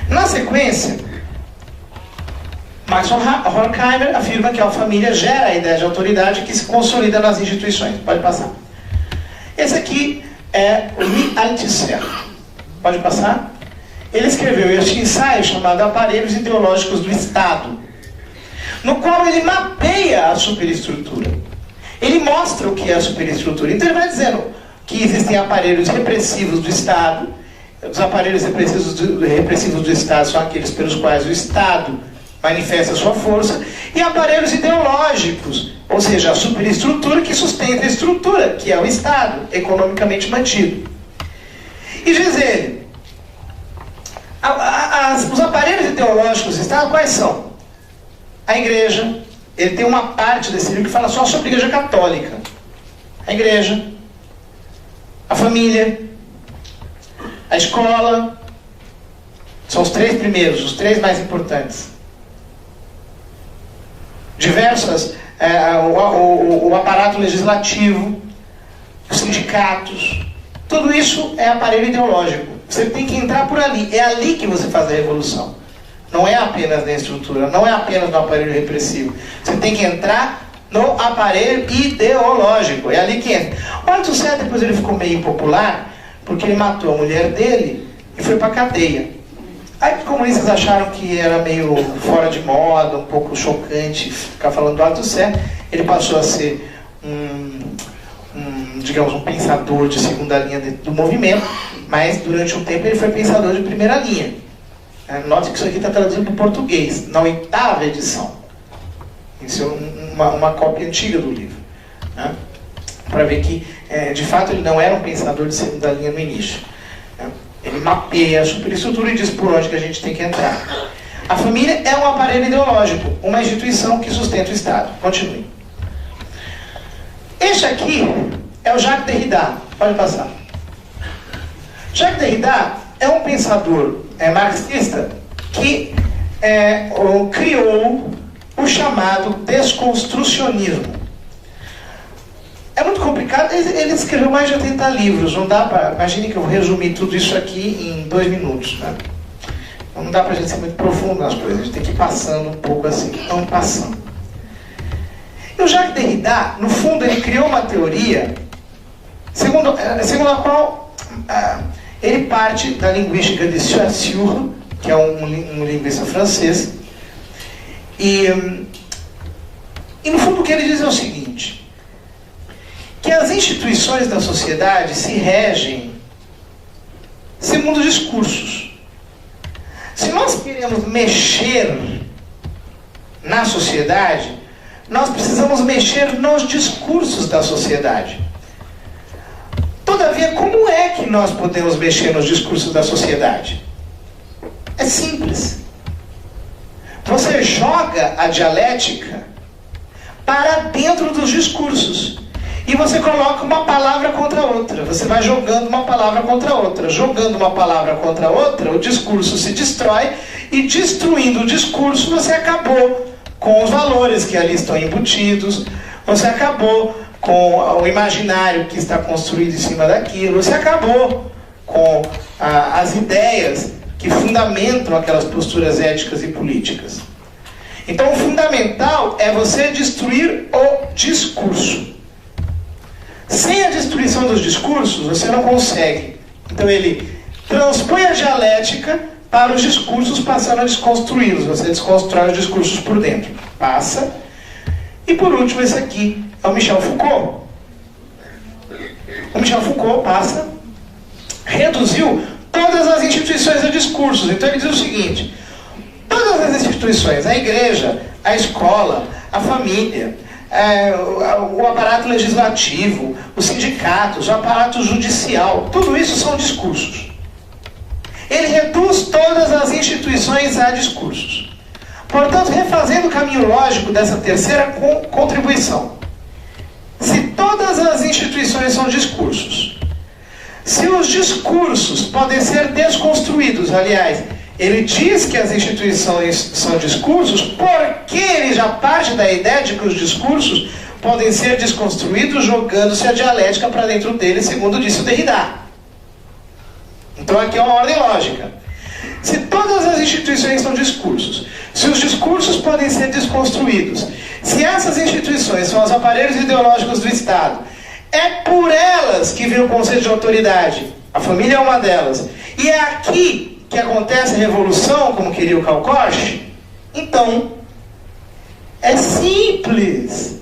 B: Na sequência, Max Horkheimer afirma que a família gera a ideia de autoridade que se consolida nas instituições. Pode passar. Esse aqui é o Lee Althusser. Pode passar? Ele escreveu este ensaio chamado Aparelhos Ideológicos do Estado, no qual ele mapeia a superestrutura. Ele mostra o que é a superestrutura. Então ele vai dizendo que existem aparelhos repressivos do Estado. Os aparelhos repressivos do Estado são aqueles pelos quais o Estado manifesta a sua força, e aparelhos ideológicos, ou seja, a superestrutura que sustenta a estrutura, que é o Estado, economicamente mantido. E diz ele, os aparelhos ideológicos do Estado, quais são? A igreja, ele tem uma parte desse livro que fala só sobre a igreja católica. A igreja, a família, a escola, são os 3 primeiros, os 3 mais importantes. Diversas, o aparato legislativo, os sindicatos, tudo isso é aparelho ideológico. Você tem que entrar por ali, é ali que você faz a revolução. Não é apenas na estrutura, não é apenas no aparelho repressivo. Você tem que entrar no aparelho ideológico, é ali que entra. O Althusser depois ele ficou meio impopular, porque ele matou a mulher dele e foi para a cadeia. Aí os comunistas acharam que era meio fora de moda, um pouco chocante ficar falando do Althusser. Ele passou a ser digamos, um pensador de segunda linha do movimento, mas durante um tempo ele foi pensador de primeira linha. Note que isso aqui está traduzido para o português, na 8ª edição. Isso é uma cópia antiga do livro. Né? Para ver que, de fato, ele não era um pensador de segunda linha no início. Né? Ele mapeia a superestrutura e diz por onde que a gente tem que entrar. A família é um aparelho ideológico, uma instituição que sustenta o Estado. Continue. Este aqui é o Jacques Derrida. Pode passar. Jacques Derrida é um pensador marxista que criou o chamado desconstrucionismo. É muito complicado, ele escreveu mais de 80 livros, não dá para... Imagine que eu vou resumir tudo isso aqui em 2 minutos, né? Não dá para a gente ser muito profundo nas coisas, a gente tem que ir passando um pouco assim, então passando. E o Jacques Derrida, no fundo, ele criou uma teoria segundo a qual ele parte da linguística de Saussure, que é um linguista francês, e no fundo o que ele diz é o seguinte, que as instituições da sociedade se regem segundo discursos. Se nós queremos mexer na sociedade, nós precisamos mexer nos discursos da sociedade. Todavia, como é que nós podemos mexer nos discursos da sociedade? É simples. Você joga a dialética para dentro dos discursos. E você coloca uma palavra contra outra. Você vai jogando uma palavra contra outra. Jogando uma palavra contra outra, o discurso se destrói. E destruindo o discurso, você acabou com os valores que ali estão embutidos. Você acabou com o imaginário que está construído em cima daquilo. Você acabou com as ideias que fundamentam aquelas posturas éticas e políticas. Então o fundamental é você destruir o discurso. Sem a destruição dos discursos, você não consegue. Então ele transpõe a dialética para os discursos, passando a desconstruí-los. Você desconstrói os discursos por dentro. Passa. E por último, esse aqui é o Michel Foucault. O Michel Foucault passa, reduziu todas as instituições a discursos. Então ele diz o seguinte: todas as instituições, a igreja, a escola, a família, o aparato legislativo, os sindicatos, o aparato judicial, tudo isso são discursos. Ele reduz todas as instituições a discursos. Portanto, refazendo o caminho lógico dessa terceira contribuição, se todas as instituições são discursos, se os discursos podem ser desconstruídos, aliás, ele diz que as instituições são discursos porque ele já parte da ideia de que os discursos podem ser desconstruídos jogando-se a dialética para dentro deles, segundo disse o Derrida. Então aqui é uma ordem lógica. Se todas as instituições são discursos, se os discursos podem ser desconstruídos, se essas instituições são os aparelhos ideológicos do Estado, é por elas que vem o conceito de autoridade. A família é uma delas. E é aqui que acontece a revolução, como queria o Karl Korsch. Então, é simples.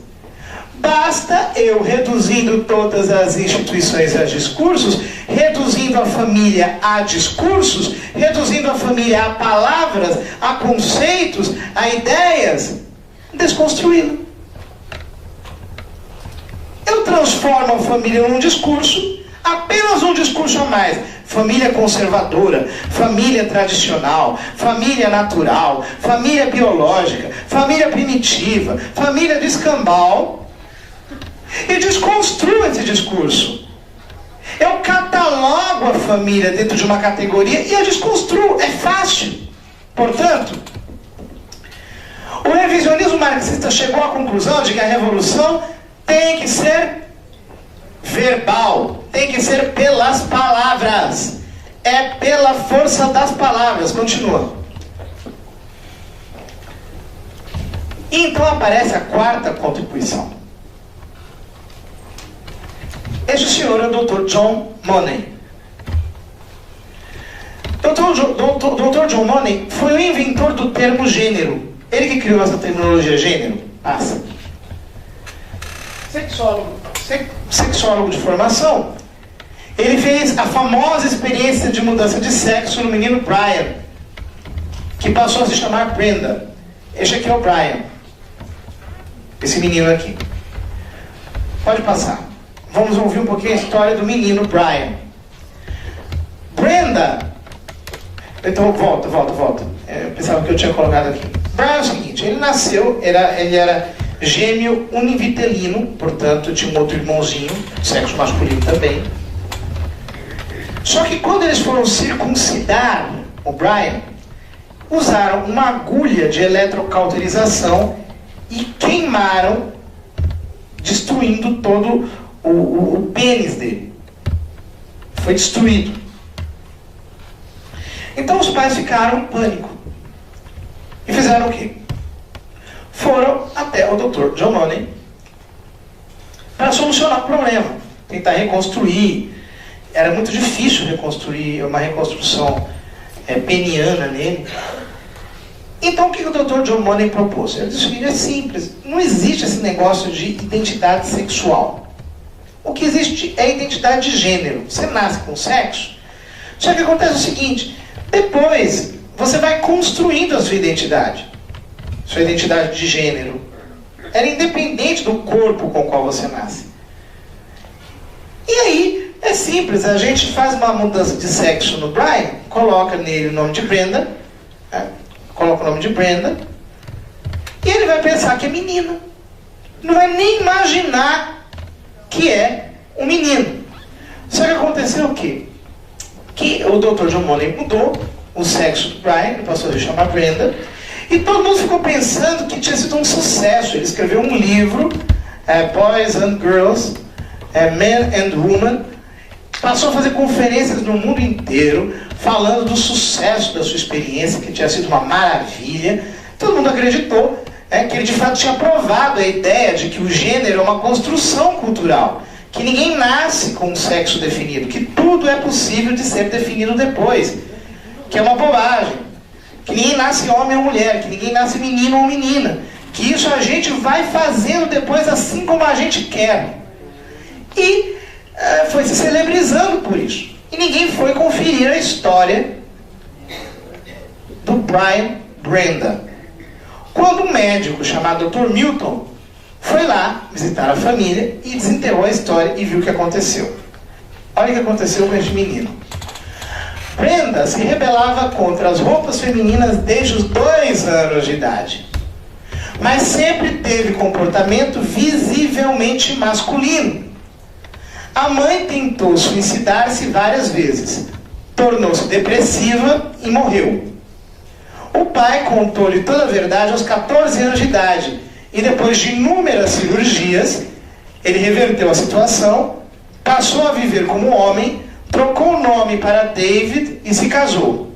B: Basta eu, reduzindo todas as instituições a discursos, reduzindo a família a discursos, reduzindo a família a palavras, a conceitos, a ideias, desconstruí-la. Eu transformo a família num discurso, apenas um discurso a mais. Família conservadora, família tradicional, família natural, família biológica, família primitiva, família do escambau. E desconstruo esse discurso. Eu catalogo a família dentro de uma categoria e a desconstruo. É fácil. Portanto, o revisionismo marxista chegou à conclusão de que a revolução tem que ser verbal, tem que ser pelas palavras. É pela força das palavras. Continua. E então aparece a quarta contribuição. Este senhor é o Dr. John Money. Dr. John Money foi o inventor do termo gênero. Ele que criou essa terminologia gênero. Passa. Sexólogo de formação. Ele fez a famosa experiência de mudança de sexo no menino Brian, que passou a se chamar Brenda. Este aqui é o Brian. Esse menino aqui. Pode passar. Vamos ouvir um pouquinho a história do menino Brian. Brenda. Então, volta. Eu pensava que eu tinha colocado aqui. Brian é o seguinte, ele nasceu, ele era gêmeo univitelino, portanto tinha um outro irmãozinho, sexo masculino também. Só que quando eles foram circuncidar o Brian, usaram uma agulha de eletrocauterização e queimaram, destruindo todo o pênis dele. Foi destruído. Então os pais ficaram em pânico. E fizeram o quê? Foram até o Dr. John Money para solucionar o problema. Tentar reconstruir. Era muito difícil reconstruir uma reconstrução peniana nele. Então o que o Dr. John Money propôs? Ele disse que é simples. Não existe esse negócio de identidade sexual. O que existe é identidade de gênero. Você nasce com sexo. Só que acontece o seguinte: depois você vai construindo a sua identidade de gênero. Era independente do corpo com o qual você nasce. E aí, é simples, a gente faz uma mudança de sexo no Brian, coloca nele o nome de Brenda, coloca o nome de Brenda, e ele vai pensar que é menina. Não vai nem imaginar que é um menino. Só que aconteceu o quê? Que o Dr. John Money mudou o sexo do Brian, ele passou a se chamar Brenda, e todo mundo ficou pensando que tinha sido um sucesso. Ele escreveu um livro, Boys and Girls, Men and Women, passou a fazer conferências no mundo inteiro, falando do sucesso da sua experiência, que tinha sido uma maravilha. Todo mundo acreditou que ele de fato tinha provado a ideia de que o gênero é uma construção cultural, que ninguém nasce com um sexo definido, que tudo é possível de ser definido depois, que é uma bobagem, que ninguém nasce homem ou mulher, que ninguém nasce menino ou menina, que isso a gente vai fazendo depois assim como a gente quer. E foi se celebrizando por isso. E ninguém foi conferir a história do Brian Brenda. Quando um médico chamado Dr. Milton foi lá visitar a família e desenterrou a história e viu o que aconteceu. Olha o que aconteceu com este menino. Brenda se rebelava contra as roupas femininas desde os 2 anos de idade, mas sempre teve comportamento visivelmente masculino. A mãe tentou suicidar-se várias vezes, tornou-se depressiva e morreu. O pai contou-lhe toda a verdade aos 14 anos de idade, e depois de inúmeras cirurgias, ele reverteu a situação, passou a viver como homem, trocou o nome para David e se casou.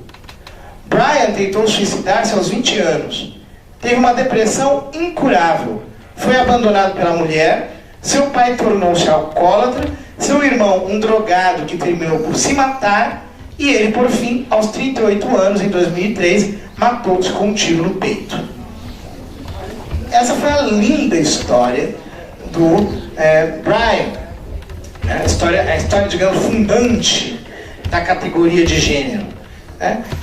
B: Brian tentou suicidar-se aos 20 anos. Teve uma depressão incurável. Foi abandonado pela mulher. Seu pai tornou-se alcoólatra. Seu irmão, um drogado que terminou por se matar. E ele, por fim, aos 38 anos, em 2003, matou-se com um tiro no peito. Essa foi a linda história do Brian. A história, digamos, fundante da categoria de gênero.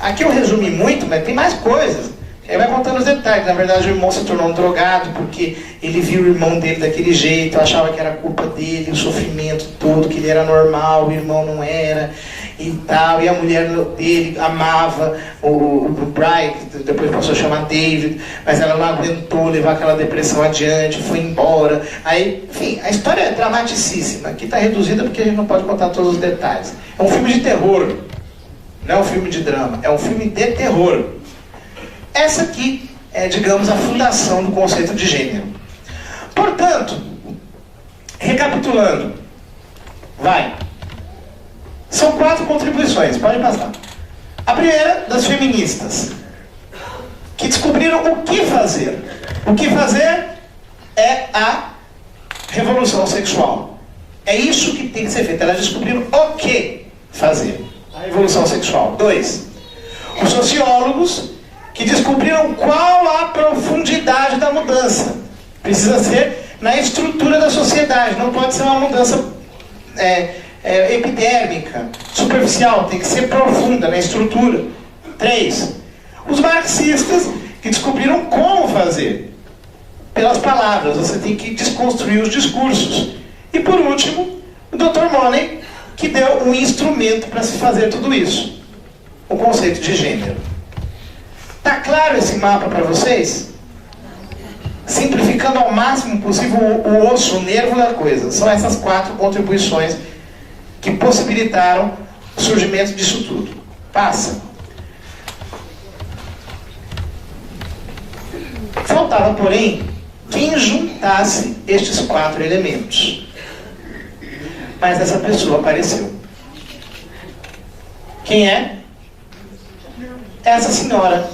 B: Aqui eu resumi muito, mas tem mais coisas. Ele vai contando os detalhes. Na verdade, o irmão se tornou um drogado porque ele viu o irmão dele daquele jeito, achava que era culpa dele, o sofrimento todo, que ele era normal, o irmão não era, e tal. E a mulher dele amava o Brian, depois passou a chamar David, mas ela não aguentou levar aquela depressão adiante, foi embora. Aí, enfim, a história é dramaticíssima. Aqui está reduzida porque a gente não pode contar todos os detalhes. É um filme de terror, não é um filme de drama, é um filme de terror. Essa aqui é, digamos, a fundação do conceito de gênero. Portanto, recapitulando, são 4 contribuições, pode passar. A primeira, das feministas, que descobriram o que fazer. O que fazer é a revolução sexual. É isso que tem que ser feito. Elas descobriram o que fazer. A revolução sexual. 2, os sociólogos, que descobriram qual a profundidade da mudança. Precisa ser na estrutura da sociedade, não pode ser uma mudança epidérmica, superficial, tem que ser profunda na estrutura. 3, os marxistas, que descobriram como fazer. Pelas palavras, você tem que desconstruir os discursos. E por último, o Dr. Money, que deu um instrumento para se fazer tudo isso. O conceito de gênero. Tá claro esse mapa para vocês? Simplificando ao máximo possível o osso, o nervo da coisa. São essas 4 contribuições que possibilitaram o surgimento disso tudo. Passa. Faltava, porém, quem juntasse estes 4 elementos. Mas essa pessoa apareceu. Quem é? Essa senhora,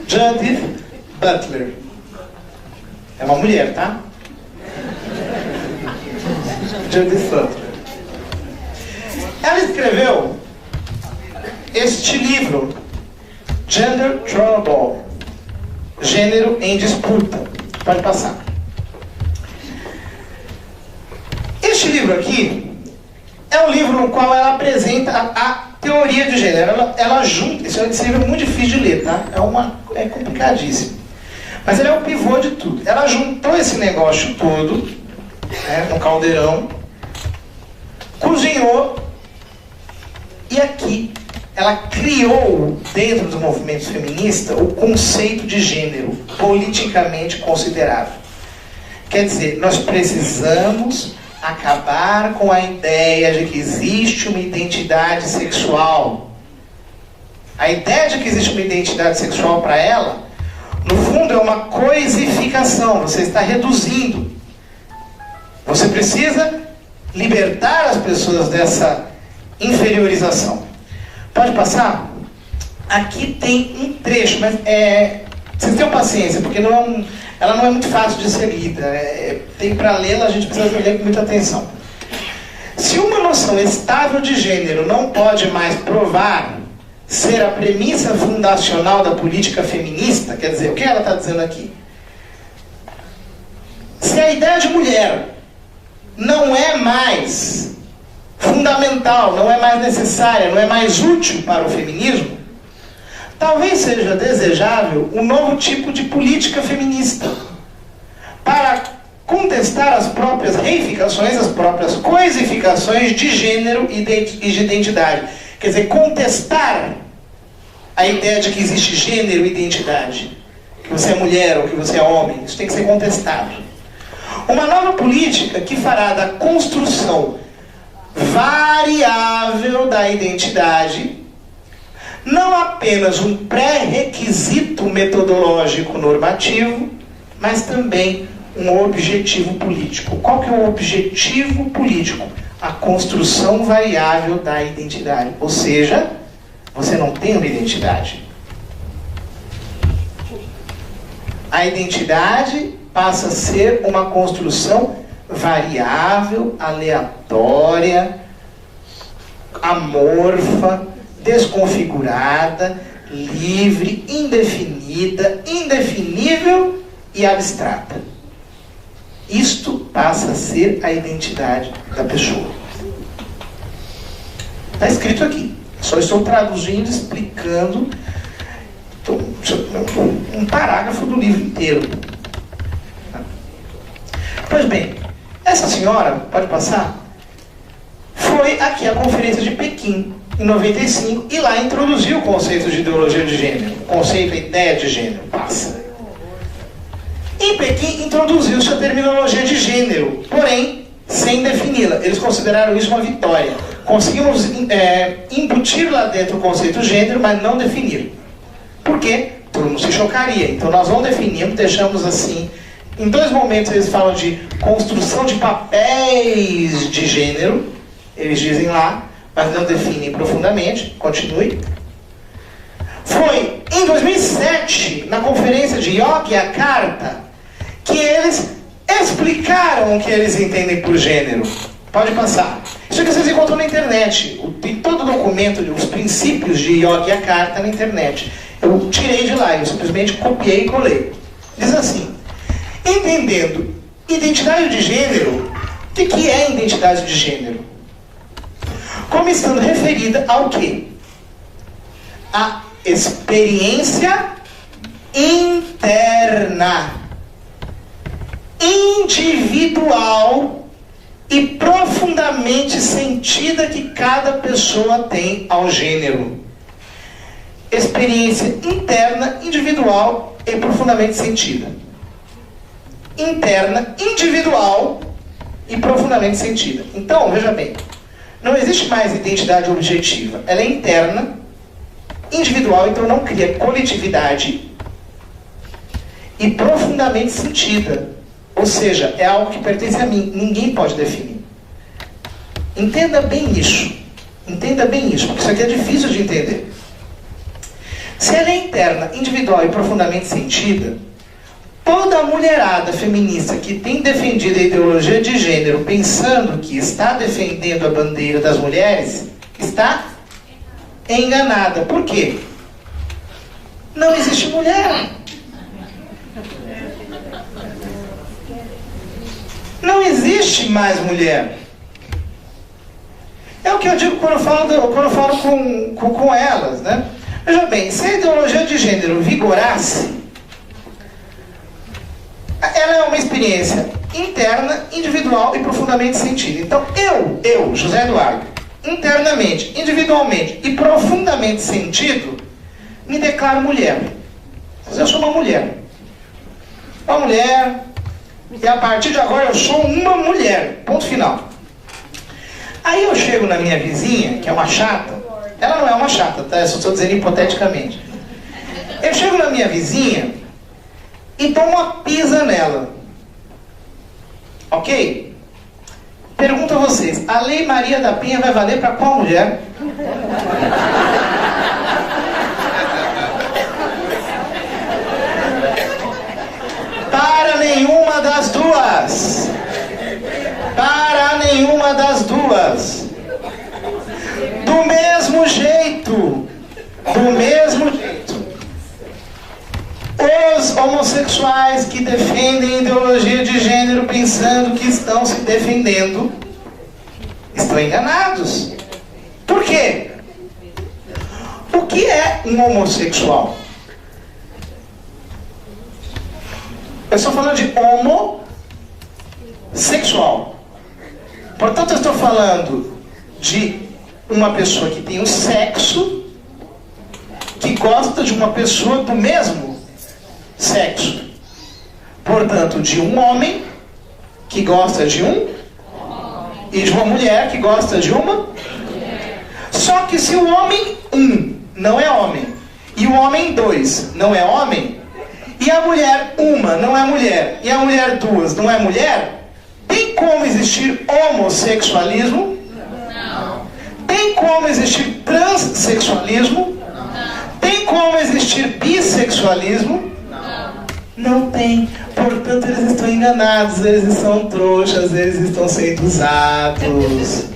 B: Judith Butler. É uma mulher, tá? Judith Butler. Ela escreveu este livro, Gender Trouble, Gênero em Disputa. Pode passar. Este livro aqui é um livro no qual ela apresenta a teoria de gênero. Ela junta, esse livro é muito difícil de ler, tá? É complicadíssimo. Mas ele é o pivô de tudo. Ela juntou esse negócio todo, no caldeirão, cozinhou, e aqui ela criou, dentro do movimento feminista, o conceito de gênero, politicamente considerável. Quer dizer, nós precisamos acabar com a ideia de que existe uma identidade sexual. A ideia de que existe uma identidade sexual para ela, no fundo, é uma coisificação. Você está reduzindo. Você precisa libertar as pessoas dessa inferiorização. Pode passar? Aqui tem um trecho, mas vocês tenham paciência, porque ela não é muito fácil de ser lida. Tem para lê-la, a gente precisa ler com muita atenção. Se uma noção estável de gênero não pode mais provar ser a premissa fundacional da política feminista, quer dizer, o que ela está dizendo aqui? Se a ideia de mulher não é mais fundamental, não é mais necessária, não é mais útil para o feminismo, talvez seja desejável um novo tipo de política feminista para contestar as próprias reificações, as próprias coisificações de gênero e de identidade. Quer dizer, contestar a ideia de que existe gênero e identidade. Que você é mulher ou que você é homem. Isso tem que ser contestado. Uma nova política que fará da construção variável da identidade não apenas um pré-requisito metodológico normativo, mas também um objetivo político. Qual que é o objetivo político? A construção variável da identidade. Ou seja, você não tem uma identidade. A identidade passa a ser uma construção variável, aleatória, amorfa, desconfigurada, livre, indefinida, indefinível e abstrata. Isto passa a ser a identidade da pessoa. Está escrito aqui. Só estou traduzindo, explicando um parágrafo do livro inteiro. Pois bem, essa senhora, pode passar, foi aqui à Conferência de Pequim, em 95, e lá introduziu o conceito de ideologia de gênero, o conceito, a ideia de gênero, passa. Em Pequim, introduziu-se a terminologia de gênero, porém, sem defini-la. Eles consideraram isso uma vitória. Conseguimos embutir lá dentro o conceito gênero, mas não definir. Por quê? Todo mundo se chocaria. Então nós não definimos, deixamos assim. Em 2 momentos eles falam de construção de papéis de gênero, eles dizem lá, mas não definem profundamente. Continue. Foi em 2007, na conferência de Yogyakarta, que eles explicaram o que eles entendem por gênero. Pode passar. Isso aqui vocês encontram na internet. Tem todo o documento, os princípios de Yogyakarta na internet. Eu tirei de lá, eu simplesmente copiei e colei. Diz assim: entendendo identidade de gênero, o que é identidade de gênero? Como estando referida ao quê? A experiência interna, individual e profundamente sentida que cada pessoa tem ao gênero. Experiência interna, individual e profundamente sentida. Interna, individual e profundamente sentida. Então, veja bem, não existe mais identidade objetiva. Ela é interna, individual, então não cria coletividade, e profundamente sentida. Ou seja, é algo que pertence a mim, ninguém pode definir. Entenda bem isso. Entenda bem isso, porque isso aqui é difícil de entender. Se ela é interna, individual e profundamente sentida, toda a mulherada feminista que tem defendido a ideologia de gênero pensando que está defendendo a bandeira das mulheres, está enganada. Por quê? Não existe mulher. Não existe mais mulher. É o que eu digo quando eu falo com elas, né? Veja bem, se a ideologia de gênero vigorasse, ela é uma experiência interna, individual e profundamente sentida. Então, eu, José Eduardo, internamente, individualmente e profundamente sentido, me declaro mulher. Eu sou uma mulher. Uma mulher, e a partir de agora eu sou uma mulher. Ponto final. Aí eu chego na minha vizinha, que é uma chata. Ela não é uma chata, tá? Eu só estou dizendo hipoteticamente. Eu chego na minha vizinha e dou uma pisa nela. Ok? Pergunto a vocês, a Lei Maria da Penha vai valer para qual mulher? Para nenhuma das duas. Para nenhuma das duas. Do mesmo jeito. Do mesmo jeito. Os homossexuais que defendem a ideologia de gênero pensando que estão se defendendo, estão enganados. Por quê? O que é um homossexual? Eu estou falando de homossexual. Portanto, eu estou falando de uma pessoa que tem um sexo, que gosta de uma pessoa do mesmo sexo. Portanto, de um homem que gosta de um e de uma mulher que gosta de uma. Só que se o homem 1 não é homem e o homem 2 não é homem, e a mulher 1 não é mulher e a mulher 2 não é mulher, tem como existir homossexualismo? Não. Tem como existir transexualismo? Não. Tem como existir bissexualismo? Não tem. Portanto, eles estão enganados, eles estão trouxas, eles estão sendo usados.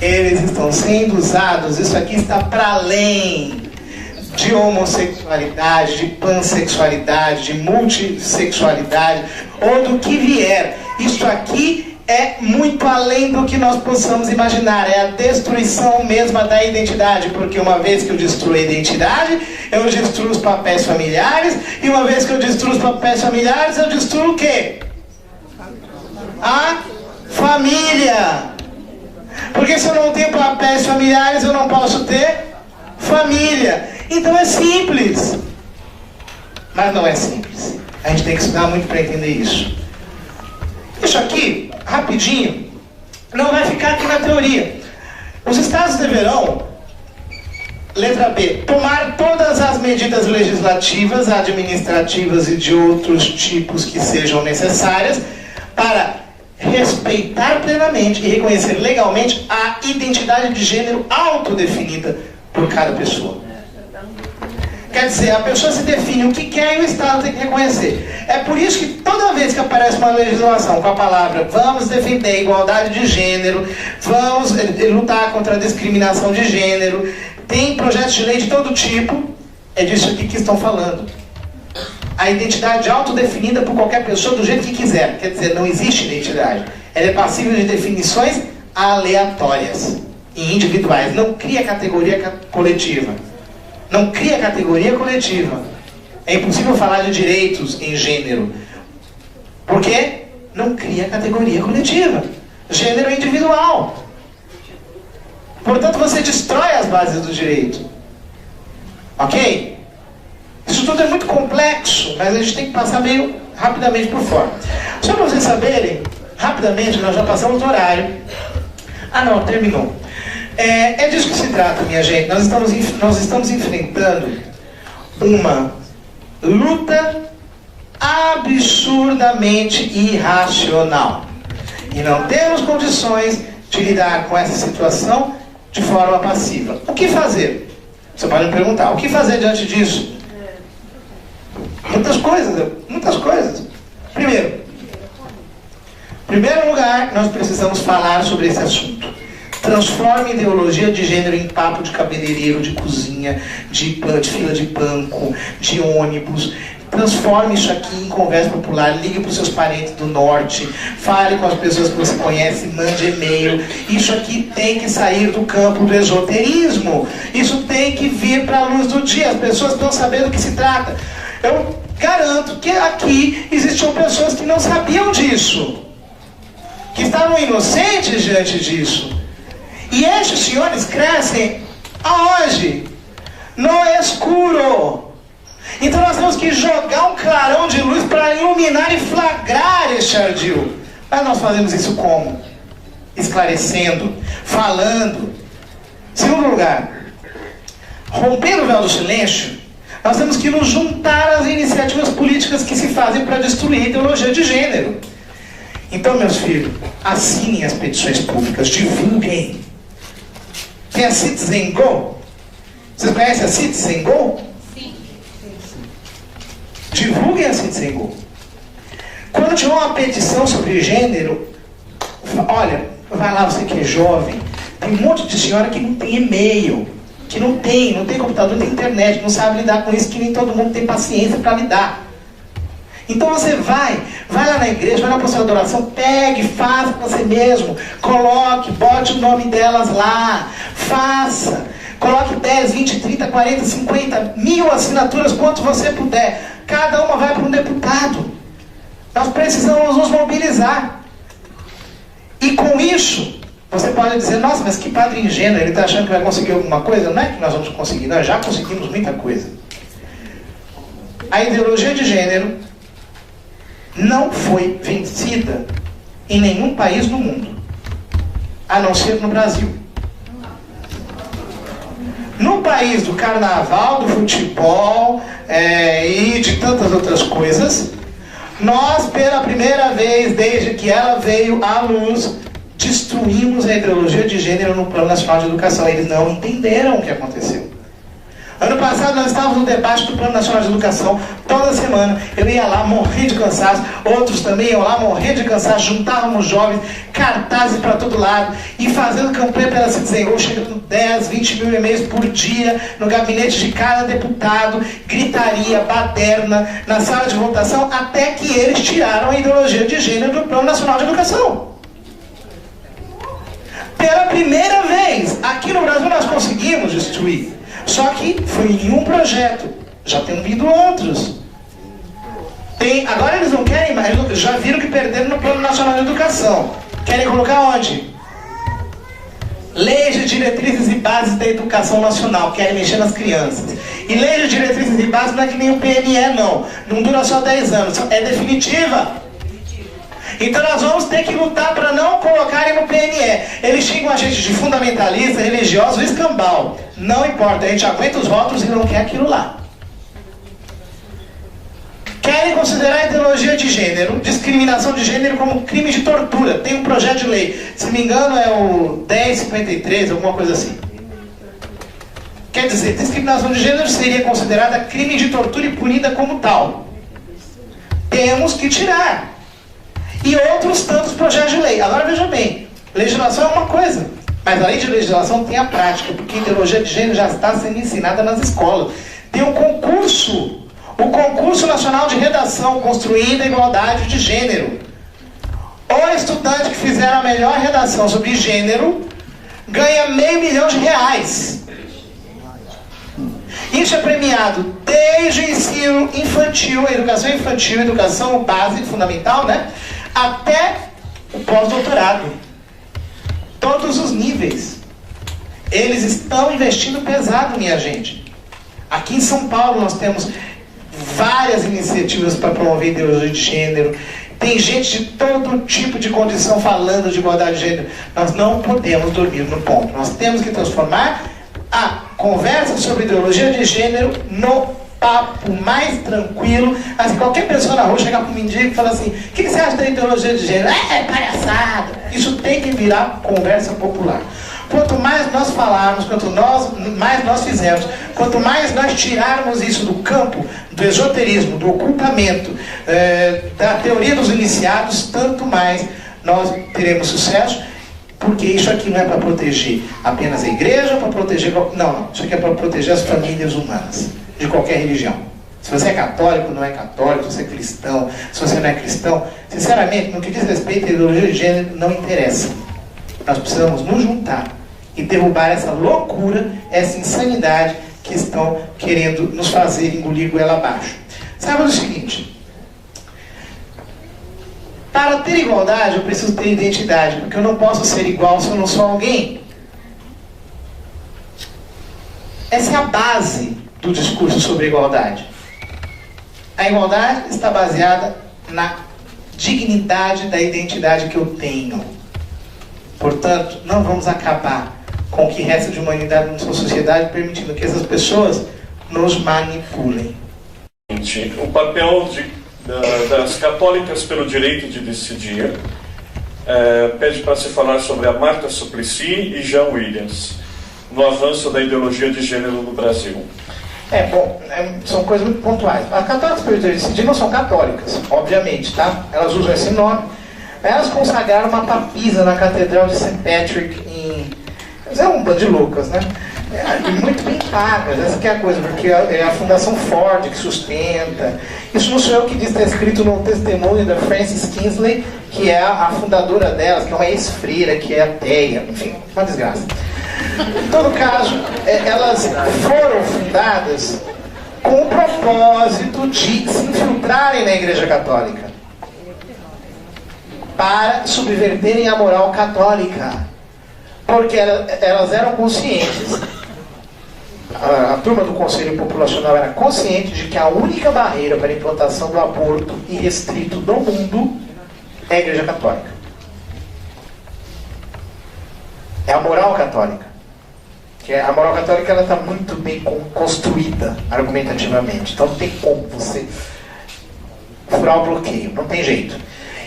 B: Eles estão sendo usados. Isso aqui está para além de homossexualidade, de pansexualidade, de multissexualidade, ou do que vier. Isso aqui é muito além do que nós possamos imaginar. É a destruição mesma da identidade, porque uma vez que eu destruo a identidade, eu destruo os papéis familiares, e uma vez que eu destruo os papéis familiares, eu destruo o quê? A família. Porque se eu não tenho papéis familiares, eu não posso ter família. Então é simples. Mas não é simples. A gente tem que estudar muito para entender isso. Isso aqui, rapidinho, não vai ficar aqui na teoria. Os estados deverão, letra B, tomar todas as medidas legislativas, administrativas e de outros tipos que sejam necessárias para respeitar plenamente e reconhecer legalmente a identidade de gênero autodefinida por cada pessoa. Quer dizer, a pessoa se define o que quer e o Estado tem que reconhecer. É por isso que toda vez que aparece uma legislação com a palavra vamos defender a igualdade de gênero, vamos lutar contra a discriminação de gênero, tem projetos de lei de todo tipo, é disso aqui que estão falando. A identidade autodefinida por qualquer pessoa do jeito que quiser. Quer dizer, não existe identidade. Ela é passível de definições aleatórias e individuais. Não cria categoria coletiva. Não cria categoria coletiva. É impossível falar de direitos em gênero. Por quê? Não cria categoria coletiva. Gênero é individual. Portanto, você destrói as bases do direito. Ok? Isso tudo é muito complexo, mas a gente tem que passar meio rapidamente por fora. Só para vocês saberem, rapidamente, nós já passamos do horário. Ah não, terminou. É disso que se trata, minha gente. Nós estamos enfrentando uma luta absurdamente irracional. E não temos condições de lidar com essa situação de forma passiva. O que fazer? Você pode me perguntar, o que fazer diante disso? Muitas coisas, muitas coisas. Primeiro lugar, nós precisamos falar sobre esse assunto. Transforme ideologia de gênero em papo de cabeleireiro, de cozinha, de fila de banco, de ônibus. Transforme isso aqui em conversa popular. Ligue para os seus parentes do norte. Fale com as pessoas que você conhece. Mande e-mail. Isso aqui tem que sair do campo do esoterismo. Isso tem que vir para a luz do dia. As pessoas estão sabendo do que se trata. Eu garanto que aqui existiam pessoas que não sabiam disso. Que estavam inocentes diante disso. E estes senhores crescem aonde? No escuro. Então nós temos que jogar um clarão de luz para iluminar e flagrar este ardil. Mas nós fazemos isso como? Esclarecendo, falando. Segundo lugar, rompendo o véu do silêncio, nós temos que nos juntar às iniciativas políticas que se fazem para destruir a ideologia de gênero. Então, meus filhos, assinem as petições públicas, divulguem. Tem a Citizen Go? Vocês conhecem a Citizen Go? Sim. Divulguem a Citizen Go. Quando tiver uma petição sobre gênero, olha, vai lá, você que é jovem, tem um monte de senhora que não tem e-mail, que não tem computador, não tem internet, não sabe lidar com isso, que nem todo mundo tem paciência para lidar. Então você vai lá na igreja, vai na postura de oração, pegue, faça para você mesmo, coloque, bote o nome delas lá, faça, coloque 10, 20, 30, 40, 50, 1000 assinaturas, quanto você puder, cada uma vai para um deputado. Nós precisamos nos mobilizar. E com isso, você pode dizer, nossa, mas que padre ingênuo, ele está achando que vai conseguir alguma coisa? Não é que nós vamos conseguir, nós já conseguimos muita coisa. A ideologia de gênero não foi vencida em nenhum país do mundo, a não ser no Brasil. No país do carnaval, do futebol e de tantas outras coisas, nós, pela primeira vez, desde que ela veio à luz, destruímos a ideologia de gênero no Plano Nacional de Educação. Eles não entenderam o que aconteceu. Ano passado nós estávamos no debate do Plano Nacional de Educação, toda semana, eu ia lá morrendo de cansaço, outros também iam lá morrendo de cansaço, juntávamos jovens, cartazes para todo lado, e fazendo campanha pela Citizen Go, chegando 10, 20 mil e-mails por dia, no gabinete de cada deputado, gritaria, baderna, na sala de votação, até que eles tiraram a ideologia de gênero do Plano Nacional de Educação. Pela primeira vez, aqui no Brasil nós conseguimos destruir. Só que foi em um projeto. Já tem vindo outros. Agora eles não querem mais, já viram que perderam no Plano Nacional de Educação. Querem colocar onde? Leis de diretrizes e bases da educação nacional, querem mexer nas crianças. E leis de diretrizes e bases não é que nem o PNE, não. Não dura só 10 anos, é definitiva. Então nós vamos ter que lutar para não colocarem no PNE. Eles xingam a gente de fundamentalista, religioso, escambau. Não importa, a gente aguenta os rótulos e não quer aquilo lá. Querem considerar a ideologia de gênero, discriminação de gênero, como crime de tortura. Tem um projeto de lei, se não me engano é o 1053, alguma coisa assim. Quer dizer, discriminação de gênero seria considerada crime de tortura e punida como tal. Temos que tirar. E outros tantos projetos de lei. Agora veja bem, legislação é uma coisa, mas além de legislação tem a prática, porque a ideologia de gênero já está sendo ensinada nas escolas. Tem um concurso, o Concurso Nacional de Redação, construindo a igualdade de gênero. O estudante que fizer a melhor redação sobre gênero ganha R$500 mil. Isso é premiado desde o ensino infantil, a educação básica, fundamental, né? Até o pós-doutorado. Todos os níveis. Eles estão investindo pesado, minha gente. Aqui em São Paulo nós temos várias iniciativas para promover ideologia de gênero. Tem gente de todo tipo de condição falando de igualdade de gênero. Nós não podemos dormir no ponto. Nós temos que transformar a conversa sobre ideologia de gênero no papo mais tranquilo. Assim, qualquer pessoa na rua chegar para um mendigo e falar assim: o que você acha da ideologia de gênero? É palhaçada. Isso tem que virar conversa popular. Quanto mais nós falarmos, mais nós fizermos, quanto mais nós tirarmos isso do campo do esoterismo, do ocultamento, da teoria dos iniciados, tanto mais nós teremos sucesso. Porque isso aqui não é para proteger apenas a igreja, para proteger... Não, isso aqui é para proteger as famílias humanas, de qualquer religião. Se você é católico, não é católico, se você é cristão, se você não é cristão, sinceramente, no que diz respeito à ideologia de gênero, não interessa. Nós precisamos nos juntar e derrubar essa loucura, essa insanidade que estão querendo nos fazer engolir goela abaixo. Saiba o seguinte: para ter igualdade, eu preciso ter identidade, porque eu não posso ser igual se eu não sou alguém. Essa é a base do discurso sobre igualdade. A igualdade está baseada na dignidade da identidade que eu tenho. Portanto, não vamos acabar com o que resta de humanidade na nossa sociedade, permitindo que essas pessoas nos manipulem.
A: O papel das católicas pelo direito de decidir, pede para se falar sobre a Marta Suplicy e Jean Williams no avanço da ideologia de gênero no Brasil.
B: São coisas muito pontuais. As católicas pelo direito de decidir não são católicas, obviamente, tá? Elas usam esse nome. Elas consagraram uma papisa na Catedral de St. Patrick é um bando de loucas, né? Muito bem pagas, essa que é a coisa, porque é a Fundação Ford que sustenta. Isso não sou eu que diz, está escrito no testemunho da Frances Kingsley, que é a fundadora delas, que é uma ex-freira, que é ateia, enfim, uma desgraça. Em todo caso, elas foram fundadas com o propósito de se infiltrarem na Igreja Católica, para subverterem a moral católica, porque elas eram conscientes. A turma do Conselho Populacional era consciente de que a única barreira para a implantação do aborto irrestrito no mundo é a Igreja Católica. É a moral católica. A moral católica está muito bem construída argumentativamente. Então não tem como você furar o bloqueio, não tem jeito.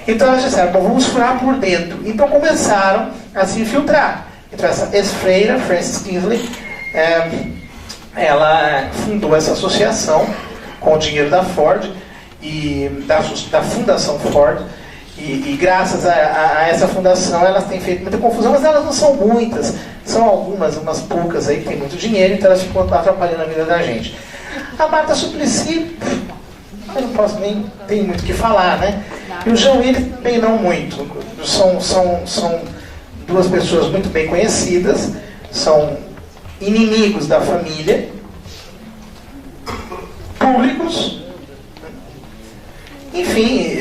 B: Então elas disseram: bom, vamos furar por dentro. Então começaram a se infiltrar. Então essa ex-freira, Frances Kingsley, ela fundou essa associação com o dinheiro da Ford e da Fundação Ford, e graças a essa fundação elas têm feito muita confusão, mas elas não são muitas, são algumas, umas poucas aí que tem muito dinheiro, então elas ficam atrapalhando a vida da gente. A Marta Suplicy, eu não posso nem, tem muito o que falar, né? E o Jean Willis, bem, não muito. São duas pessoas muito bem conhecidas, são inimigos da família, públicos. Enfim,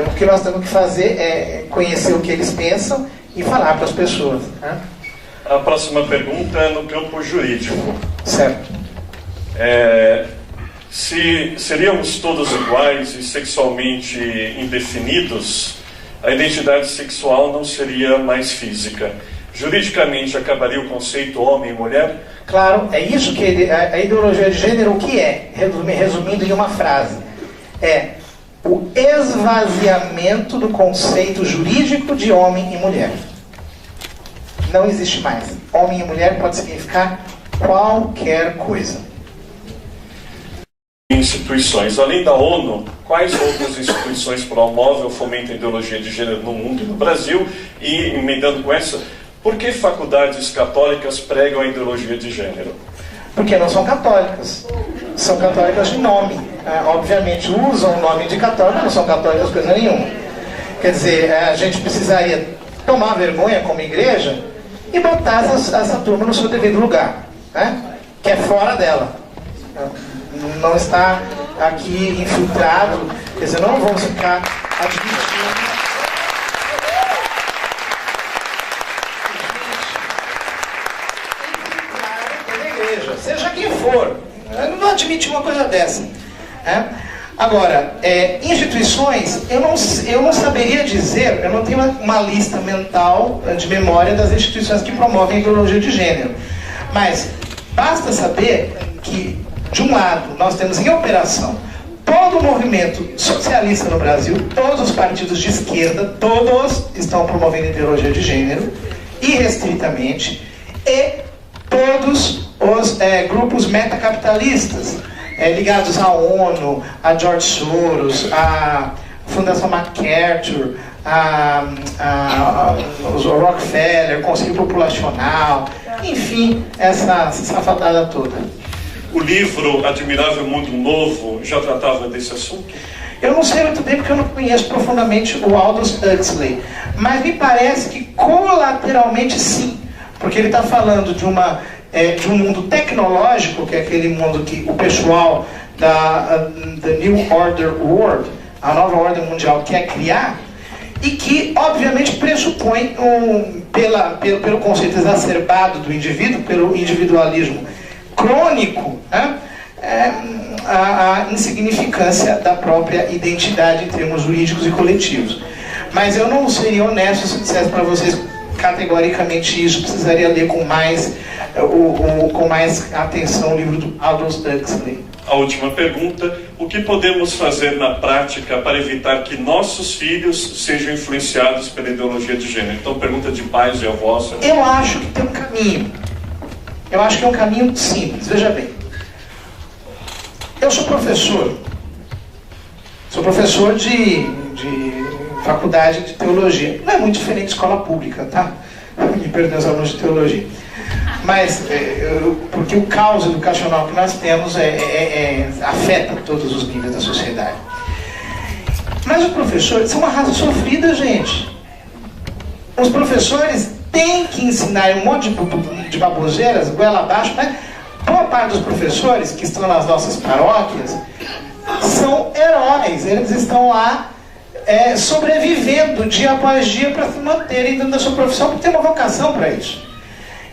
B: o que nós temos que fazer é conhecer o que eles pensam e falar para as pessoas, né?
A: A próxima pergunta é no campo jurídico.
B: Certo.
A: Se seríamos todos iguais e sexualmente indefinidos, a identidade sexual não seria mais física. Juridicamente, acabaria o conceito homem e mulher?
B: Claro, é isso que a ideologia de gênero, o que é? Resumindo em uma frase, é o esvaziamento do conceito jurídico de homem e mulher. Não existe mais. Homem e mulher pode significar qualquer coisa.
A: Instituições. Além da ONU, quais outras instituições promovem ou fomentam a ideologia de gênero no mundo e no Brasil? E, emendando com essa, por que faculdades católicas pregam a ideologia de gênero?
B: Porque não são católicas. São católicas de nome. Obviamente usam o nome de católica, não são católicas coisa nenhuma. Quer dizer, a gente precisaria tomar vergonha como igreja e botar essa turma no seu devido lugar, né? Que é fora dela. Não está aqui infiltrado, quer dizer, não vamos ficar admitindo. Seja quem for, não admite uma coisa dessa. Né? Agora, instituições, eu não saberia dizer, eu não tenho uma lista mental de memória das instituições que promovem a ideologia de gênero. Mas basta saber que, de um lado, nós temos em operação todo o movimento socialista no Brasil, todos os partidos de esquerda, todos estão promovendo a ideologia de gênero, irrestritamente, e todos os grupos metacapitalistas ligados à ONU, a George Soros, a Fundação MacArthur, os Rockefeller, Conselho Populacional, enfim, essa safadada toda.
A: O livro Admirável Mundo Novo já tratava desse assunto?
B: Eu não sei muito bem porque eu não conheço profundamente o Aldous Huxley, mas me parece que colateralmente sim, porque ele está falando de um mundo tecnológico, que é aquele mundo que o pessoal da New Order World, a nova ordem mundial, quer criar, e que obviamente pressupõe pelo conceito exacerbado do indivíduo, pelo individualismo crônico, né? A insignificância da própria identidade em termos jurídicos e coletivos. Mas eu não seria honesto se eu dissesse para vocês categoricamente isso. Precisaria ler com mais atenção o livro do Aldous Huxley.
A: A última pergunta: o que podemos fazer na prática para evitar que nossos filhos sejam influenciados pela ideologia de gênero? Então, pergunta de pais e avós.
B: Eu acho que tem um caminho. Eu acho que é um caminho simples. Veja bem, eu sou professor de faculdade de teologia. Não é muito diferente de escola pública, tá? Me perdoem os alunos de teologia. Mas, porque o caos educacional que nós temos afeta todos os níveis da sociedade. Mas os professores são uma raça sofrida, gente. Os professores têm que ensinar um monte de baboseiras, goela abaixo, né? Boa parte dos professores que estão nas nossas paróquias são heróis. Eles estão lá sobrevivendo dia após dia para se manterem dentro da sua profissão, porque tem uma vocação para isso.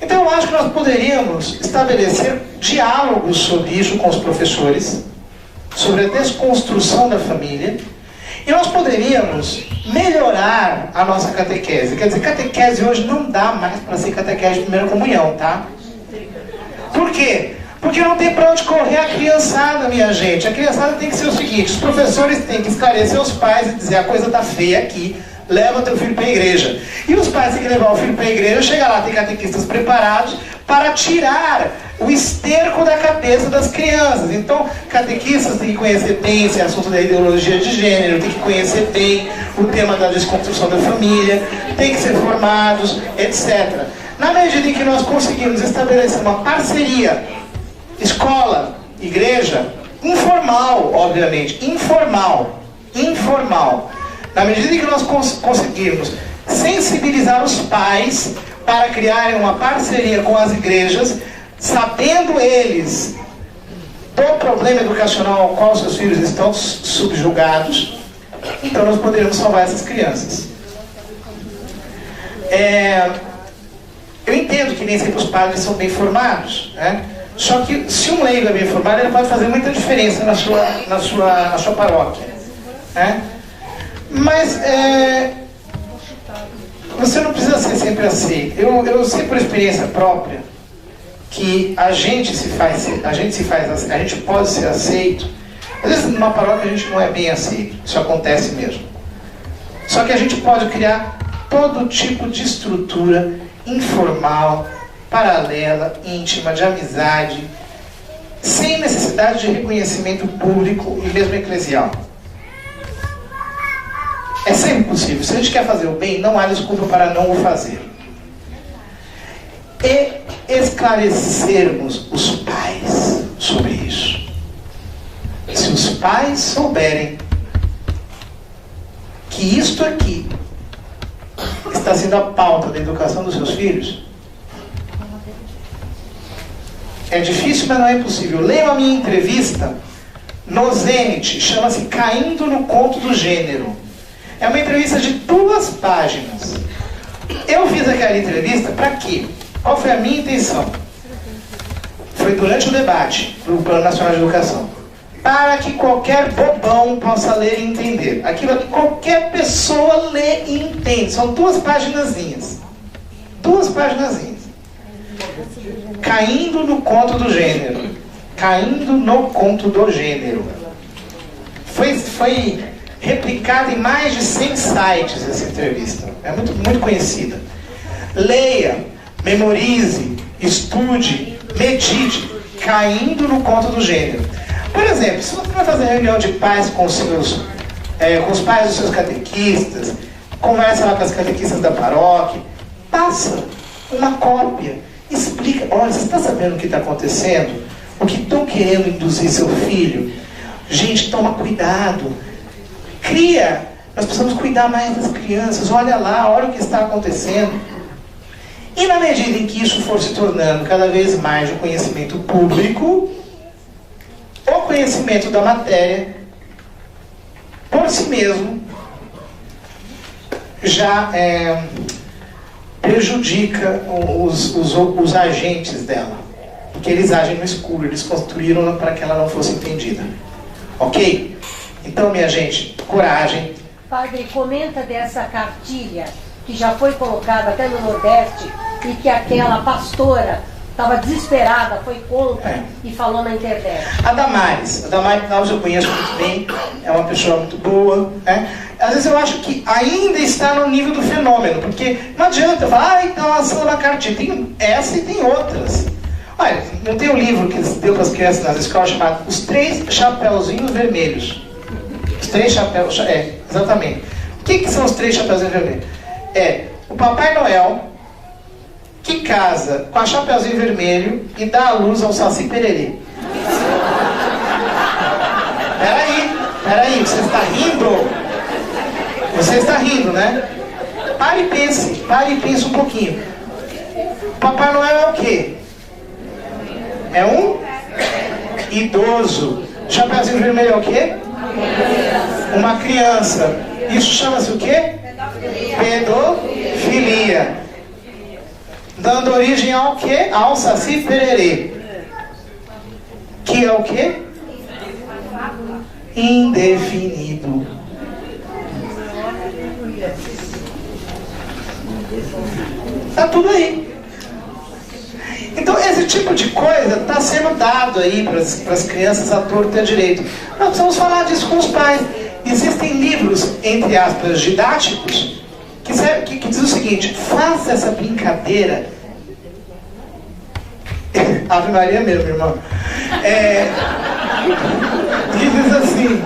B: Então eu acho que nós poderíamos estabelecer diálogos sobre isso com os professores, sobre a desconstrução da família, e nós poderíamos melhorar a nossa catequese. Quer dizer, catequese hoje não dá mais para ser catequese de primeira comunhão, tá? Por quê? Porque não tem para onde correr a criançada, minha gente. A criançada tem que ser o seguinte: os professores têm que esclarecer os pais e dizer: a coisa tá feia aqui, leva teu filho para a igreja. E os pais têm que levar o filho para a igreja, chega lá, tem catequistas preparados para tirar o esterco da cabeça das crianças. Então, catequistas têm que conhecer bem esse assunto da ideologia de gênero, têm que conhecer bem o tema da desconstrução da família, têm que ser formados, etc. Na medida em que nós conseguimos estabelecer uma parceria escola, igreja, informal, obviamente, informal, na medida em que nós conseguirmos sensibilizar os pais para criarem uma parceria com as igrejas, sabendo eles do problema educacional ao qual seus filhos estão subjugados, então nós poderemos salvar essas crianças. Eu entendo entendo que nem sempre os padres são bem formados, né? Só que se um leigo é bem formado, ele pode fazer muita diferença na sua paróquia, né? Mas você não precisa ser sempre aceito. Eu sei por experiência própria que a gente pode ser aceito. Às vezes numa paróquia a gente não é bem aceito, isso acontece mesmo. Só que a gente pode criar todo tipo de estrutura informal, paralela, íntima, de amizade, sem necessidade de reconhecimento público e mesmo eclesial. É sempre possível. Se a gente quer fazer o bem, não há desculpa para não o fazer. E esclarecermos os pais sobre isso. Se os pais souberem que isto aqui está sendo a pauta da educação dos seus filhos, é difícil, mas não é impossível. Leiam a minha entrevista no Zenit, chama-se Caindo no Conto do Gênero. É uma entrevista de 2 páginas. Eu fiz aquela entrevista para quê? Qual foi a minha intenção? Foi durante o debate do Plano Nacional de Educação. Para que qualquer bobão possa ler e entender. Aquilo que qualquer pessoa lê e entende. São 2 paginazinhas. 2 paginazinhas. Caindo no conto do gênero. Caindo no conto do gênero. Foi replicada em mais de 100 sites essa entrevista. É muito conhecida. Leia, memorize, estude, medite. Caindo no conto do gênero. Por exemplo, se você vai fazer reunião de pais com os pais dos seus catequistas, conversa lá com as catequistas da paróquia, passa uma cópia, explica, olha, você está sabendo o que está acontecendo? O que estão querendo induzir seu filho? Gente, toma cuidado. Nós precisamos cuidar mais das crianças, olha lá, olha o que está acontecendo. E na medida em que isso for se tornando cada vez mais de conhecimento público, o conhecimento da matéria, por si mesmo, já prejudica os agentes dela. Porque eles agem no escuro, eles construíram para que ela não fosse entendida. Ok? Então, minha gente, coragem.
D: Padre, comenta dessa cartilha que já foi colocada até no Nordeste e que aquela pastora estava desesperada, foi contra e falou na internet.
B: A Damares eu conheço muito bem, é uma pessoa muito boa, né? Às vezes eu acho que ainda está no nível do fenômeno, porque não adianta falar, então ação na cartilha. Tem essa e tem outras. Olha, eu tenho um livro que deu para as crianças nas escolas chamado Os 3 Chapeuzinhos Vermelhos. Os 3 chapéus, exatamente. O que são os 3 Chapeuzinhos Vermelhos? O Papai Noel que casa com a Chapeuzinho Vermelho e dá a luz ao Saci Pererê. Peraí, você está rindo? Você está rindo, né? Pare e pense um pouquinho. Papai Noel é o quê? É um idoso. Chapeuzinho Vermelho é o quê? Uma criança. Isso chama-se o quê? Pedofilia. Dando origem ao quê? Ao Saci Pererê. Que é o quê? Indefinido. Está tudo aí. Então esse tipo de coisa está sendo dado aí para as crianças à torta e à direito. Nós precisamos falar disso com os pais. Existem livros, entre aspas, didáticos que diz o seguinte: faça essa brincadeira. Ave Maria mesmo, irmão. Que diz assim: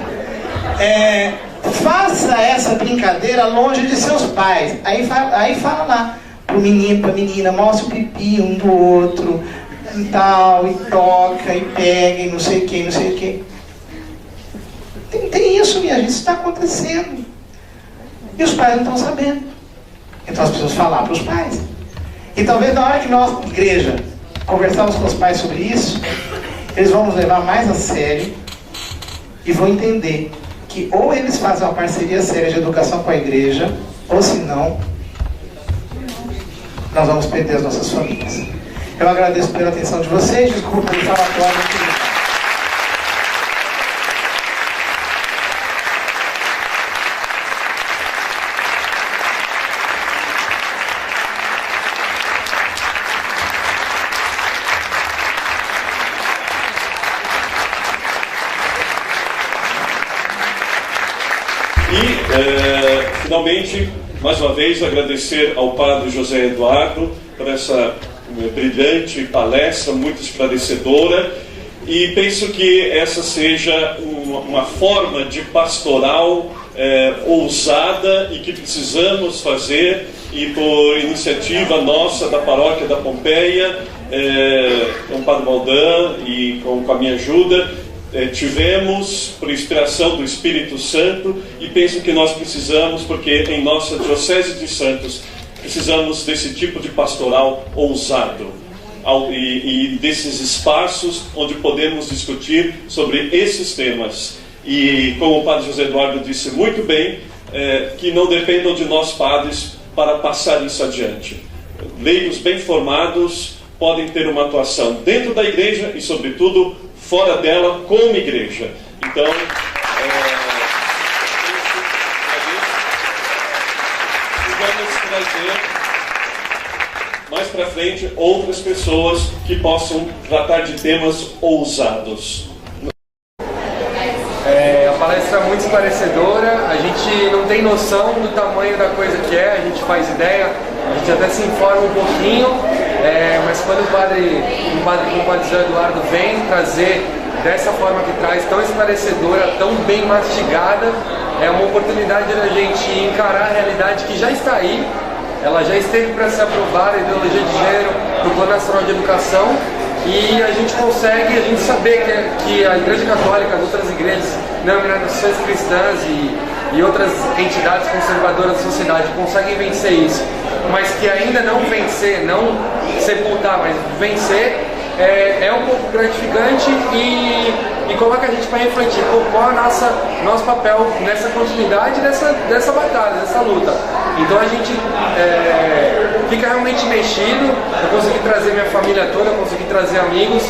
B: faça essa brincadeira longe de seus pais. Aí fala lá pro menino, pra menina, mostra o pipi um do outro, e tal, e toca, e pega, e não sei o que, não sei o que. Tem isso, minha gente, isso está acontecendo. E os pais não estão sabendo. Então nós precisamos falar para os pais. E talvez na hora que nós, igreja, conversarmos com os pais sobre isso, eles vão nos levar mais a sério e vão entender que ou eles fazem uma parceria séria de educação com a igreja, ou se não nós vamos perder as nossas famílias. Eu agradeço pela atenção de vocês, desculpa pelo falatório.
A: Finalmente, mais uma vez, agradecer ao Padre José Eduardo por essa brilhante palestra, muito esclarecedora, e penso que essa seja uma forma de pastoral ousada e que precisamos fazer, e por iniciativa nossa da Paróquia da Pompeia, com o Padre Baldan e com a minha ajuda, tivemos por inspiração do Espírito Santo, e penso que nós precisamos, porque em nossa Diocese de Santos precisamos desse tipo de pastoral ousado e desses espaços onde podemos discutir sobre esses temas, e como o Padre José Eduardo disse muito bem, que não dependam de nós padres para passar isso adiante. Leigos bem formados podem ter uma atuação dentro da igreja e sobretudo fora dela como igreja. Então, vamos trazer mais para frente outras pessoas que possam tratar de temas ousados.
E: A palestra é muito esclarecedora, a gente não tem noção do tamanho da coisa que é, a gente faz ideia, a gente até se informa um pouquinho, mas quando o padre José Eduardo vem trazer dessa forma que traz, tão esclarecedora, tão bem mastigada, é uma oportunidade da gente encarar a realidade que já está aí. Ela já esteve para ser aprovada, a ideologia de gênero, no Plano Nacional de Educação, e a gente consegue, a gente saber que a Igreja Católica, as outras igrejas, denominações cristãs e outras entidades conservadoras da sociedade conseguem vencer isso, mas que ainda não vencer, não sepultar, mas vencer, é um pouco gratificante e coloca a gente para refletir qual é o nosso papel nessa continuidade dessa batalha, dessa luta. Então a gente fica realmente mexido. Eu consegui trazer minha família toda, eu consegui trazer amigos,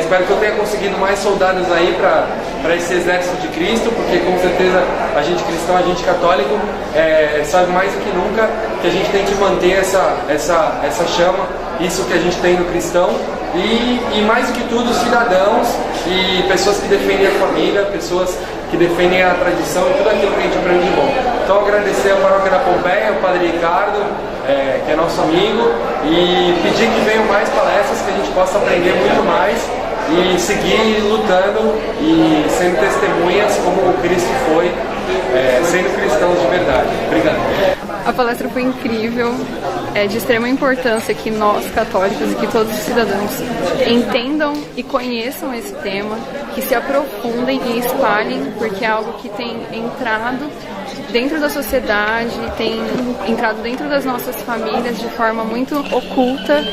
E: espero que eu tenha conseguido mais soldados aí para esse exército de Cristo, porque com certeza a gente cristão, a gente católico, sabe mais do que nunca que a gente tem que manter essa chama, isso que a gente tem no cristão, e mais do que tudo cidadãos e pessoas que defendem a família, pessoas que defendem a tradição e tudo aquilo que a gente aprende de bom. Então agradecer a Paróquia da Pompeia, o Padre Ricardo, que é nosso amigo, e pedir que venham mais palestras, que a gente possa aprender muito mais e seguir lutando e sendo testemunhas como Cristo foi, sendo cristãos de verdade. Obrigado.
F: A palestra foi incrível, é de extrema importância que nós, católicos, e que todos os cidadãos entendam e conheçam esse tema, que se aprofundem e espalhem, porque é algo que tem entrado dentro da sociedade, tem entrado dentro das nossas famílias de forma muito oculta,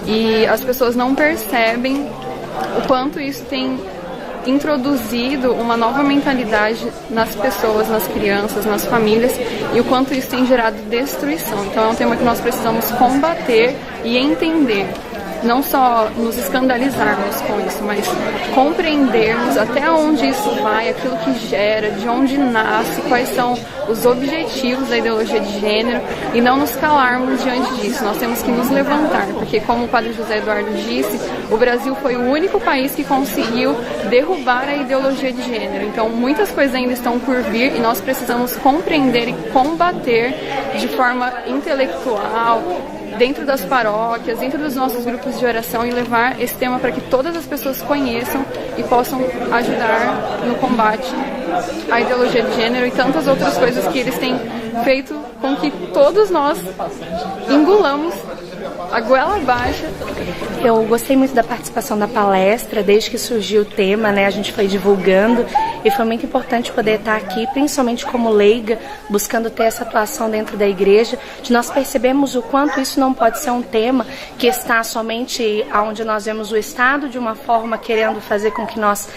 F: e as pessoas não percebem o quanto isso tem introduzido uma nova mentalidade nas pessoas, nas crianças, nas famílias, e o quanto isso tem gerado destruição. Então é um tema que nós precisamos combater e entender, não só nos escandalizarmos com isso, mas compreendermos até onde isso vai, aquilo que gera, de onde nasce, quais são os objetivos da ideologia de gênero, e não nos calarmos diante disso. Nós temos que nos levantar, porque como o Padre José Eduardo disse, o Brasil foi o único país que conseguiu derrubar a ideologia de gênero. Então muitas coisas ainda estão por vir, e nós precisamos compreender e combater de forma intelectual, dentro das paróquias, dentro dos nossos grupos de oração, e levar esse tema para que todas as pessoas conheçam e possam ajudar no combate à ideologia de gênero e tantas outras coisas que eles têm feito com que todos nós engolamos a goela abaixo.
G: Eu gostei muito da participação da palestra, desde que surgiu o tema, né? A gente foi divulgando, e foi muito importante poder estar aqui, principalmente como leiga, buscando ter essa atuação dentro da igreja, de nós percebemos o quanto isso não pode ser um tema que está somente onde nós vemos o Estado de uma forma querendo fazer com que nós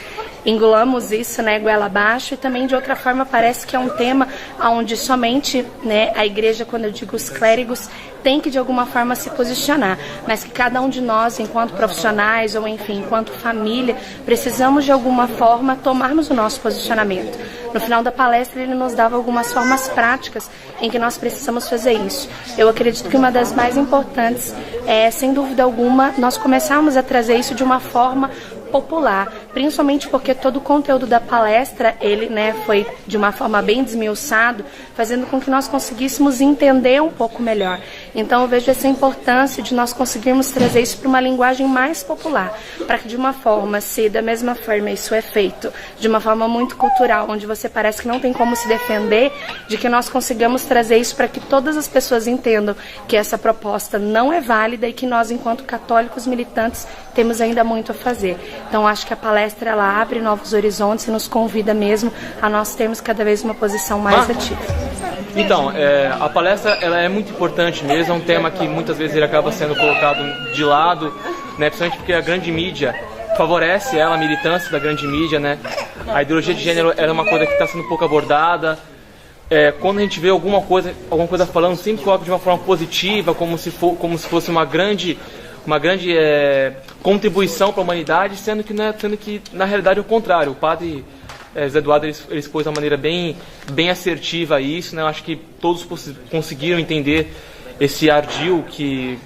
G: engolamos isso, né, goela abaixo, e também de outra forma parece que é um tema onde somente, né, a igreja, quando eu digo os clérigos, tem que de alguma forma se posicionar, mas que cada um de nós, enquanto profissionais ou enfim, enquanto família, precisamos de alguma forma tomarmos o nosso posicionamento. No final da palestra ele nos dava algumas formas práticas em que nós precisamos fazer isso. Eu acredito que uma das mais importantes é, sem dúvida alguma, nós começarmos a trazer isso de uma forma popular, principalmente porque todo o conteúdo da palestra, ele, né, foi de uma forma bem desmiuçado, fazendo com que nós conseguíssemos entender um pouco melhor. Então eu vejo essa importância de nós conseguirmos trazer isso para uma linguagem mais popular, para que de uma forma, se da mesma forma isso é feito de uma forma muito cultural, onde você parece que não tem como se defender, de que nós consigamos trazer isso para que todas as pessoas entendam que essa proposta não é válida e que nós, enquanto católicos militantes, temos ainda muito a fazer. Então acho que a palestra ela abre novos horizontes e nos convida mesmo a nós termos cada vez uma posição mais ativa.
H: Então, a palestra ela é muito importante mesmo, é um tema que muitas vezes ele acaba sendo colocado de lado, né, principalmente porque a grande mídia favorece a militância da grande mídia, né? A ideologia de gênero é uma coisa que está sendo pouco abordada. Quando a gente vê alguma coisa falando, sempre coloca de uma forma positiva, como se fosse uma grande contribuição para a humanidade, sendo que na realidade é o contrário. O padre Zé Eduardo ele expôs de uma maneira bem assertiva isso, né? Eu acho que todos conseguiram entender esse ardil que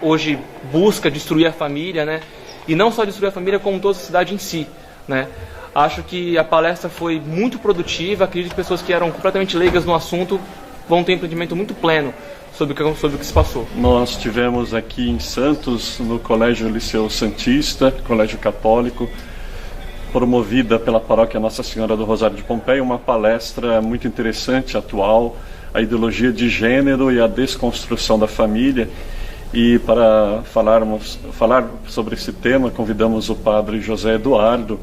H: hoje busca destruir a família, né? E não só destruir a família, como toda a sociedade em si, né? Acho que a palestra foi muito produtiva, acredito que pessoas que eram completamente leigas no assunto vão ter um entendimento muito pleno sobre o que se passou.
A: Nós tivemos aqui em Santos, no Colégio Liceu Santista, Colégio Católico, promovida pela Paróquia Nossa Senhora do Rosário de Pompeia, uma palestra muito interessante, atual, a ideologia de gênero e a desconstrução da família. E para falar sobre esse tema, convidamos o padre José Eduardo,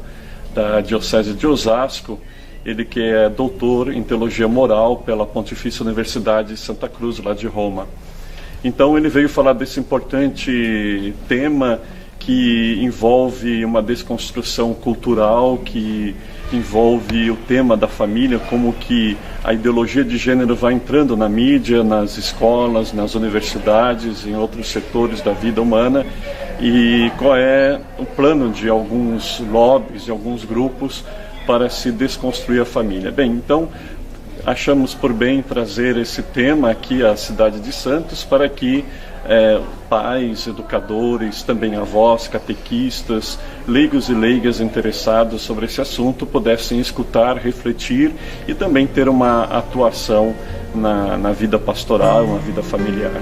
A: da Diocese de Osasco, ele que é doutor em Teologia Moral pela Pontifícia Universidade de Santa Cruz, lá de Roma. Então ele veio falar desse importante tema que envolve uma desconstrução cultural, que envolve o tema da família, como que a ideologia de gênero vai entrando na mídia, nas escolas, nas universidades, em outros setores da vida humana, e qual é o plano de alguns lobbies, de alguns grupos para se desconstruir a família. Bem, então achamos por bem trazer esse tema aqui à cidade de Santos para que pais, educadores, também avós, catequistas, leigos e leigas interessados sobre esse assunto pudessem escutar, refletir e também ter uma atuação na vida pastoral, na vida familiar.